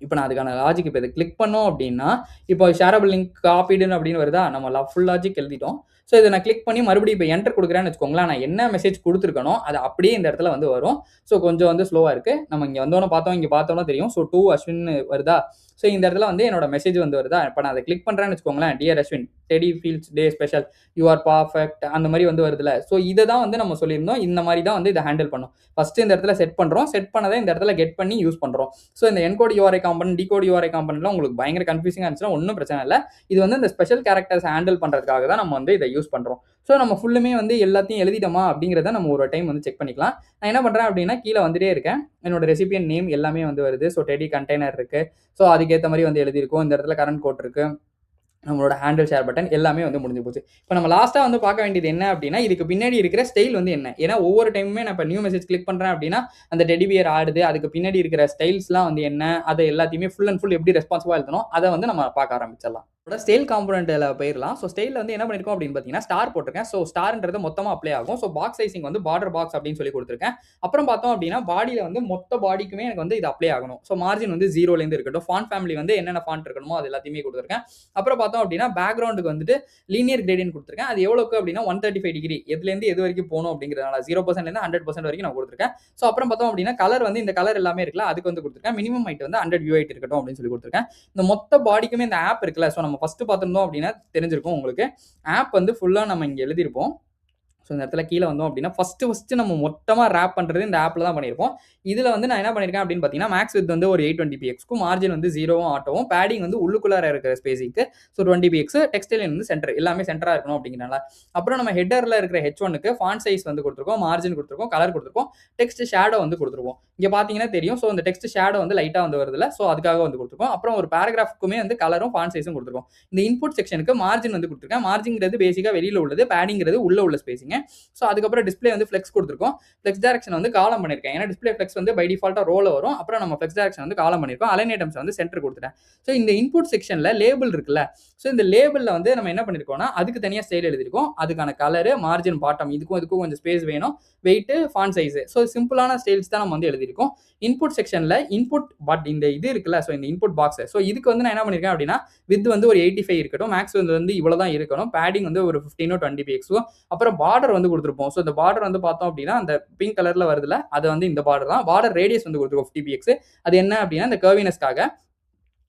இப்போ நான் அதுக்கான லாஜிக் இப்போ இதை கிளிக் பண்ணோம் அப்படின்னா, இப்போ ஷேரபிள் லிங்க் காப்பீடுன்னு அப்படின்னு வருதா, நம்ம ஃபுல் லாஜிக் எழுதிட்டோம். ஸோ இதை நான் கிளிக் பண்ணி மறுபடியும் இப்போ என்டர் கொடுக்குறேன்னு வச்சுக்கோங்களேன், நான் என்ன மெசேஜ் கொடுத்துருக்கனோ அது அப்படியே இந்த இடத்துல வந்து வரும். ஸோ கொஞ்சம் வந்து ஸ்லோவாக இருக்குது. நம்ம இங்கே வந்தோன்னு பார்த்தோம், இங்கே பார்த்தோம்னா தெரியும். ஸோ டூ அஸ்வின் வருதா. ஸோ இந்த இடத்துல வந்து என்னோட மெசேஜ் வந்து வருதா. இப்போ நான் அதை கிளிக் பண்ணுறேன்னு வச்சுக்கோங்களேன், dear Ashwin, teddy feels day special, you are perfect, அந்த மாதிரி வந்து வருதுல. ஸோ இதை தான் வந்து நம்ம சொல்லியிருந்தோம். இந்த மாதிரி தான் வந்து இதை ஹேண்டில் பண்ணும். ஃபர்ஸ்ட் இந்த இடத்துல செட் பண்ணுறோம், செட் பண்ணதை இந்த இடத்துல கெட் பண்ணி யூஸ் பண்ணுறோம். ஸோ இந்த encode URI component, decode URI காம்பனன்ட்லாம் உங்களுக்கு பயங்கர கன்ஃபியூசிங்காக இருந்துச்சுன்னா ஒன்றும் பிரச்சனை இல்லை. இது வந்து இந்த ஸ்பெஷல் கேரக்டர்ஸ் ஹேண்டில் பண்ணுறதுக்காக தான் நம்ம வந்து இதை யூஸ் பண்ணுறோம். ஸோ நம்ம ஃபுல்லுமே வந்து எல்லாத்தையும் எழுதிட்டோமா அப்படிங்கிறத நம்ம ஒரு டைம் வந்து செக் பண்ணிக்கலாம். நான் என்ன பண்ணுறேன் அப்படின்னா கீழே வந்துட்டே இருக்கேன். என்னோட ரெசிபியன் நேம் எல்லாமே வந்து வருது. ஸோ டெடி கண்டெய்னர் இருக்குது. ஸோ அதுக்கேற்ற மாதிரி வந்து எழுதியிருக்கோம். இந்த இடத்துல கரண்ட் கோட் இருக்குது. நம்மளோட ஹேண்டில் ஷேர் பட்டன் எல்லாமே வந்து முடிஞ்சு போச்சு. இப்போ நம்ம லாஸ்ட்டாக வந்து பார்க்க வேண்டியது என்ன அப்படின்னா, இதுக்கு பின்னாடி இருக்கிற ஸ்டைல் வந்து என்ன? ஏன்னா ஒவ்வொரு டைமுமே நான் இப்போ நியூ மெசேஜ் கிளிக் பண்ணுறேன் அப்படின்னா அந்த டெடி பியர் ஆடுது. அதுக்கு பின்னாடி இருக்கிற ஸ்டைல்ஸ்லாம் வந்து என்ன? அதை எல்லாத்தையுமே ஃபுல் அண்ட் ஃபுல் எப்படி ரெஸ்பான்சிவாக எழுதணும், அதை வந்து நம்ம பார்க்க ஆரம்பிச்சிடலாம். ஸ்டைல் காம்போனன்ட்ல போயிடலாம். ஸோ ஸ்டைலில் வந்து என்ன பண்ணியிருக்கோம் அப்படின்னு பார்த்தீங்கன்னா ஸ்டார் போட்டிருக்கேன். ஸோ ஸ்டார்ன்றது மொத்தமாக அப்ளை ஆகும். ஸோ பாக்ஸ் சைசிங் வந்து பார்டர் பாக்ஸ் அப்படின்னு சொல்லி கொடுத்துருக்கேன். அப்புறம் பார்த்தோம் அப்படின்னா பாடியில் வந்து மொத்த பாடிக்குமே எனக்கு வந்து இது அப்ளை ஆகணும். ஸோ மார்ஜின் வந்து 0லேருந்து இருக்கட்டும். ஃபாண்ட் ஃபேமிலி வந்து என்னென்ன ஃபாண்ட் இருக்கணுமோ அது எல்லாத்தையுமே கொடுத்துருக்கேன். அப்புறம் பார்த்தோம் அப்படின்னா பேக்ரவுண்டுக்கு வந்துட்டு லீனியர் கிரேடியன்ட் கொடுத்துருக்கேன். அது எவ்வளோக்கு அப்படின்னா 135 டிகிரி எதுலேருந்து எது வரைக்கும் போகணும் அப்படிங்கிறதுனால 0%லேருந்து 100% வரைக்கும் நான் கொடுத்துருக்கேன். ஸோ அப்புறம் பார்த்தோம் அப்படின்னா கலர் வந்து இந்த கலர் எல்லாமே இருக்குல்ல, அதுக்கு வந்து கொடுத்துருக்கேன். மினிமம் ஹைட் வந்து 100 வியூ ஹைட் இருக்கட்டும் அப்படின்னு சொல்லி கொடுத்துருக்கேன். இந்த மொத்த பாடிக்குமே இந்த ஆப் இருக்குல்ல, ஸோ நம்ம ஃபர்ஸ்ட் பார்த்துருந்தோம் அப்படின்னா தெரிஞ்சிருக்கும் உங்களுக்கு. ஆப் வந்து ஃபுல்லாக நம்ம இங்கே எழுதியிருப்போம். ஸோ இந்த இடத்துல கீழே வந்தோம் அப்படின்னா ஃபஸ்ட்டு நம்ம மொத்தமாக ரேப் பண்ணுறது இந்த ஆப்பில் தான் பண்ணியிருப்போம். இதில் வந்து நான் என்ன பண்ணியிருக்கேன் அப்படின்னு பார்த்தீங்கன்னா மேக்ஸ் வித் வந்து ஒரு 820pxக்கும் மார்ஜின் வந்து 0வும் ஆட்டோவும் பேடிங் வந்து உள்ளுக்குள்ளார இருக்கிற ஸ்பேஸிங்க்கு ஸோ 20px டெக்ஸ்டைல் வந்து சென்டர் எல்லாமே சென்டராக இருக்கணும் அப்படிங்கிறனால. அப்புறம் நம்ம ஹெட்டரில் இருக்கிற H1க்கு ஃபாண்ட் சைஸ் வந்து கொடுத்துருக்கோம், மார்ஜின் கொடுத்துருக்கோம், கலர் கொடுத்துருக்கோம், டெக்ஸ்ட் ஷேடோ வந்து கொடுத்துருக்கோம். இங்கே பார்த்தீங்கன்னா தெரியும். ஸோ இந்த டெக்ஸ்ட் ஷேடோ வந்து லைட்டாக வந்து வருதுல, ஸோ அதுக்காக வந்து கொடுத்துருக்கோம். அப்புறம் ஒரு பேராகிராஃப்க்குமே வந்து கலரும் ஃபாண்ட் சைஸும் கொடுத்துருக்கோம். இந்த இன்புட் செக்ஷனுக்கு மார்ஜின் வந்து கொடுத்துருக்கேன். மார்ஜிங்கிறது பேசிக்காக வெளியில் உள்ளது, பேடிங்கிறது உள்ள ஸ்பேசிங். ஸோ அதுக்கப்புறம் டிஸ்பிளே வந்து ஃப்ளெக்ஸ் கொடுத்துருக்கோம். ஃப்ளெக்ஸ் டைரக்ஷன் வந்து காலம் பண்ணியிருக்கேன். ஏன்னா டிஸ்பிளே ஃப்ளெக்ஸ் வந்து பை டிஃபால்ட்டாக ரோல வரும். அப்புறம் நம்ம ஃப்ளெக்ஸ் டைரக்ஷன் வந்து காலம் பண்ணியிருக்கோம். அலைன் ஐட்டம்ஸ் வந்து சென்டர் கொடுத்துட்டேன். ஸோ இந்த இன்புட் செக்ஷனில் லேபிள் இருக்குல்ல, ஸோ இந்த லேபிளில் வந்து நம்ம என்ன பண்ணியிருக்கோம்னா அதுக்கு தனியாக ஸ்டைல் எழுதியிருக்கோம். அதுக்கான கலரு, மார்ஜின், பாட்டம் இதுக்கும் கொஞ்சம் ஸ்பேஸ் வேணும், வெயிட், ஃபாண்ட் சைஸ். ஸோ சிம்பிளான ஸ்டைல்ஸ் தான் நம்ம வந்து எழுதியிருக்கோம். இன்புட் செக்ஷனில் இன்புட் பட் இந்த இது இருக்குல்ல, ஸோ இந்த இன்புட் பாக்ஸ், ஸோ இதுக்கு வந்து நான் என்ன பண்ணியிருக்கேன் அப்படின்னா வித் வந்து ஒரு 85 இருக்கட்டும், மேக்ஸ் வந்து இவ்வளோ தான் இருக்கணும், பேடிங் வந்து ஒரு 15 20px, அப்புறம் பார்டர் வந்து கொடுத்துருப்போம். ஸோ இந்த பார்டர் வந்து பார்த்தோம் அப்படின்னா அந்த பிங்க் கலர்ல வருதுல, அது வந்து இந்த பார்டர் தான். பார்டர் ரேடியஸ் வந்து கொடுத்துருக்கோம் 50px. அது என்ன அப்படின்னா இந்த கர்வினஸ்க்காக.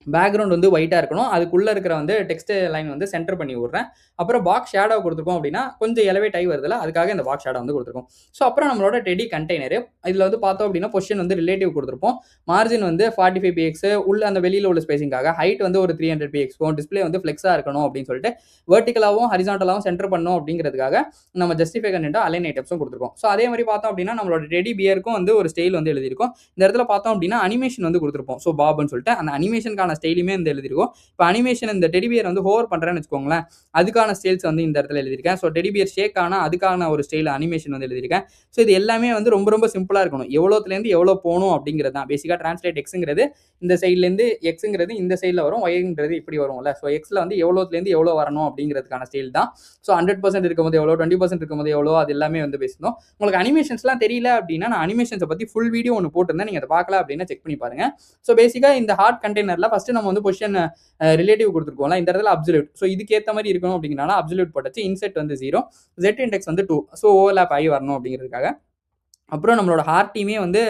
பேக்ரவுண்ட் வந்து ஒயிட்டா இருக்கணும். அதுக்குள்ள இருக்கிற வந்து டெக்ஸ்ட் லைன் வந்து சென்டர் பண்ணி விடுறேன். அப்புறம் பாக்ஸ் ஷேடோ குடுத்துருக்கோம் அப்படின்னா, கொஞ்சம் எலவேட் ஆகி வருதுல்ல, அதுக்காக இந்த பாக்ஸ் ஷேடோ வந்து குடுத்துருக்கோம். ஸோ அப்புறம் நம்மளோட டெடி கண்டெய்னரு. இதுல வந்து பார்த்தோம் அப்படின்னா, பொசிஷன் வந்து ரிலேட்டிவ் குடுத்துருப்போம். மார்ஜின் வந்து 45 பிஎக்ஸ் உள்ள அந்த வெளியில உள்ள ஸ்பேசிங்காக. ஹைட் வந்து ஒரு 300 பிஎக்ஸ்க்கும், டிஸ்ப்ளே வந்து ஃப்ளெக்ஸா இருக்கணும் அப்படின்னு சொல்லிட்டு, வெர்டிகலாவும், ஹாரிசான்டலாவும் சென்டர் பண்ணணும் அப்படிங்கிறதுக்காக நம்ம ஜஸ்டிஃபை கன்டென்ட்டும் அலைன் ஐட்டம்ஸும் குடுத்துருக்கோம். ஸோ அதே மாரி பார்த்தோம் அப்படின்னா, நம்மளோட டெடி பியருக்கும் வந்து ஒரு ஸ்டைல் வந்து எழுதியிருக்கும். இந்த இடத்துல பார்த்தோம் அப்படின்னா, அனிமேஷன் வந்து குடுத்துருப்போம். ஸோ பாப்ன்னு சொல்லிட்டு, அந்த அனிமேஷனுக்கான ஸ்டைலுமே வந்து எழுதியிருக்கும். இப்போ அனிமேஷன் இந்த டெடி பியர் வந்து ஹோவர் பண்றேன்னு வச்சுக்கோங்களேன், அதுக்கான ஸ்டைல்ஸ் வந்து இந்த இடத்துல எழுதியிருக்கேன். ஸோ டெடி பியர் ஷேக் ஆனா அதுக்கான ஒரு ஸ்டைல் அனிமேஷன் வந்து எழுதியிருக்கேன். ஸோ இது எல்லாமே வந்து ரொம்ப ரொம்ப சிம்பிளா இருக்கணும். எவ்வளோத்துலேருந்து எவ்வளோ போணும் அப்படிங்கிறது தான். பேசிக்கா டிரான்ஸ்லேட் எக்ஸ்ங்கிறது இந்த சைட்லேருந்து எக்ஸ்ங்கிறது இந்த சைடில் வரும், ஒய்ங்கிறது இப்படி வரும்ல. ஸோ எக்ஸ்ல வந்து எவ்வளோத்துலேருந்து எவ்வளோ வரணும் அப்படிங்கிறதுக்கான ஸ்டைல் தான். ஸோ 100% இருக்கும்போது எவ்வளோ, 20% இருக்கும்போது எவ்வளோ, அது எல்லாமே வந்து பேசணும். உங்களுக்கு அனிமேஷன்ஸ்லாம் தெரியல அப்படின்னா, நான் அனிமேஷன்ஸை பற்றி ஃபுல் வீடியோ ஒன்று போட்டிருந்தேன். நீங்கள் அதை பார்க்கல அப்படின்னா செக் பண்ணி பாருங்க. ஸோ பேசிக்கா இந்த ஹார்ட் கண்டெய்னரில் ஃபர்ஸ்ட் நம்ம வந்து பொசிஷன் ரிலேட்டிவ் கொடுத்துருக்கோம்ல, இந்த இடத்துல அப்சல்யூட். ஸோ இதுக்கு ஏற்ற மாதிரி இருக்கணும் அப்படிங்கிறனால அப்சல்யூட் போட்டாச்சு. இன்செட் வந்து 0, Z இண்டெக்ஸ் வந்து 2. ஸோ ஓவர்லேப் ஆகி வரணும் அப்படிங்கிறதுக்காக. அப்புறம் நம்மளோட ஹார்ட்டியுமே வந்து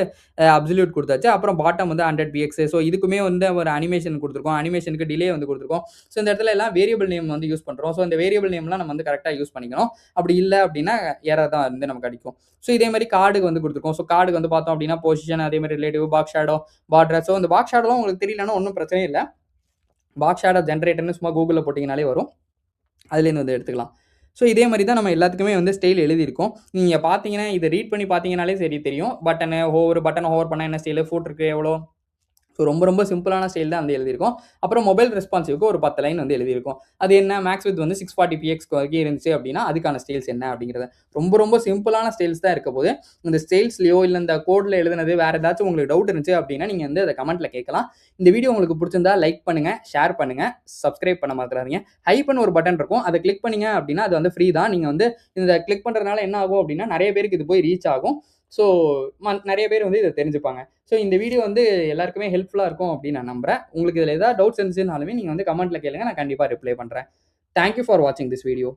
அப்சல்யூட் குடுத்தாச்சு. அப்புறம் பாட்டம் வந்து 100 பிஎக்ஸ். ஸோ இதுக்குமே வந்து ஒரு அனிமேஷன் குடுத்துருக்கோம். அனிமேஷனுக்கு டிலே வந்து குடுத்துருக்கோம். ஸோ இந்த இடத்துல எல்லாம் வேரியபிள் நேம் வந்து யூஸ் பண்றோம். ஸோ இந்த வேரியபிள் நேம்லாம் நம்ம வந்து கரெக்ட்டா யூஸ் பண்ணிக்கணும். அப்படி இல்ல அப்படின்னா எரர் தான் வந்து நமக்கு அடிக்கும். ஸோ இதே மாரி கார்டுக்கு வந்து குடுத்துருக்கோம். ஸோ கார்டுக்கு வந்து பார்த்தோம் அப்படின்னா பொசிஷன், அதே மாரி relative, box shadow, border. So இந்த பாக்ஸ் ஷேடோலாம் உங்களுக்கு தெரியலன்னா ஒண்ணும் பிரச்சனையே இல்ல. பாக்ஸ் ஷேடோ ஜெனரேட்டர்ன்னு சும்மா கூகுள்ல போட்டீங்கனாலே வரும். அதுலேருந்து வந்து எடுத்துக்கலாம். ஸோ இதே மாரி தான் நம்ம எல்லாத்துக்குமே வந்து ஸ்டைல் எழுதியிருக்கோம். நீங்க பார்த்தீங்கன்னா, இத ரீட் பண்ணி பார்த்தீங்கனாலே சரி தெரியும். ஒரு பட்டன ஹோவர் பண்ணா என்ன ஸ்டைலு, ஃபூட்டருக்கு எவ்வளோ. ஸோ ரொம்ப ரொம்ப சிம்பிளான ஸ்டைல் தான் வந்து எழுதியிருக்கோம். அப்புறம் மொபைல் ரெஸ்பான்சிவ்க்கு ஒரு 10 லைன் வந்து எழுதியிருக்கோம். அது என்ன மேக்ஸ் வித் வந்து 640 பிஎக்ஸ் வரைக்கும் இருந்துச்சு அப்படின்னா, அதுக்கான ஸ்டைல்ஸ் என்ன அப்படிங்கிறத. ரொம்ப ரொம்ப சிம்பிளான ஸ்டைல்ஸ் தான் இருக்க போது. இந்த ஸ்டைல்ஸ்லயோ இல்ல இந்த கோட்ல எழுதுனது வேற ஏதாச்சும் உங்களுக்கு டவுட் இருந்துச்சு அப்படின்னா, நீங்க வந்து அத கமெண்ட்ல கேட்கலாம். இந்த வீடியோ உங்களுக்கு பிடிச்சிருந்தா லைக் பண்ணுங்க, ஷேர் பண்ணுங்க, சப்ஸ்கிரைப் பண்ண மறந்துறாதீங்க. ஹைப்ன்னு ஒரு பட்டன் இருக்கும். அத கிளிக் பண்ணீங்க அப்படின்னா, அது வந்து ஃப்ரீ தான். நீங்க வந்து இந்த கிளிக் பண்றதுனால என்ன ஆகும் அப்படின்னா, நெறைய பேருக்கு இது போய் ரீச் ஆகும். ஸோ நெறைய பேர் வந்து இத தெரிஞ்சுப்பாங்க. ஸோ இந்த வீடியோ வந்து எல்லாருக்குமே ஹெல்ப்ஃபுல்லா இருக்கும் அப்படின்னு நான் நம்புறேன். உங்களுக்கு இதுல ஏதாவது டவுட்ஸ் இருந்துச்சுனாலுமே நீங்க வந்து கமெண்ட்ல கேளுங்க. நான் கண்டிப்பா ரிப்ளை பண்றேன். தேங்க் யூ ஃபார் வாட்சிங் திஸ் வீடியோ.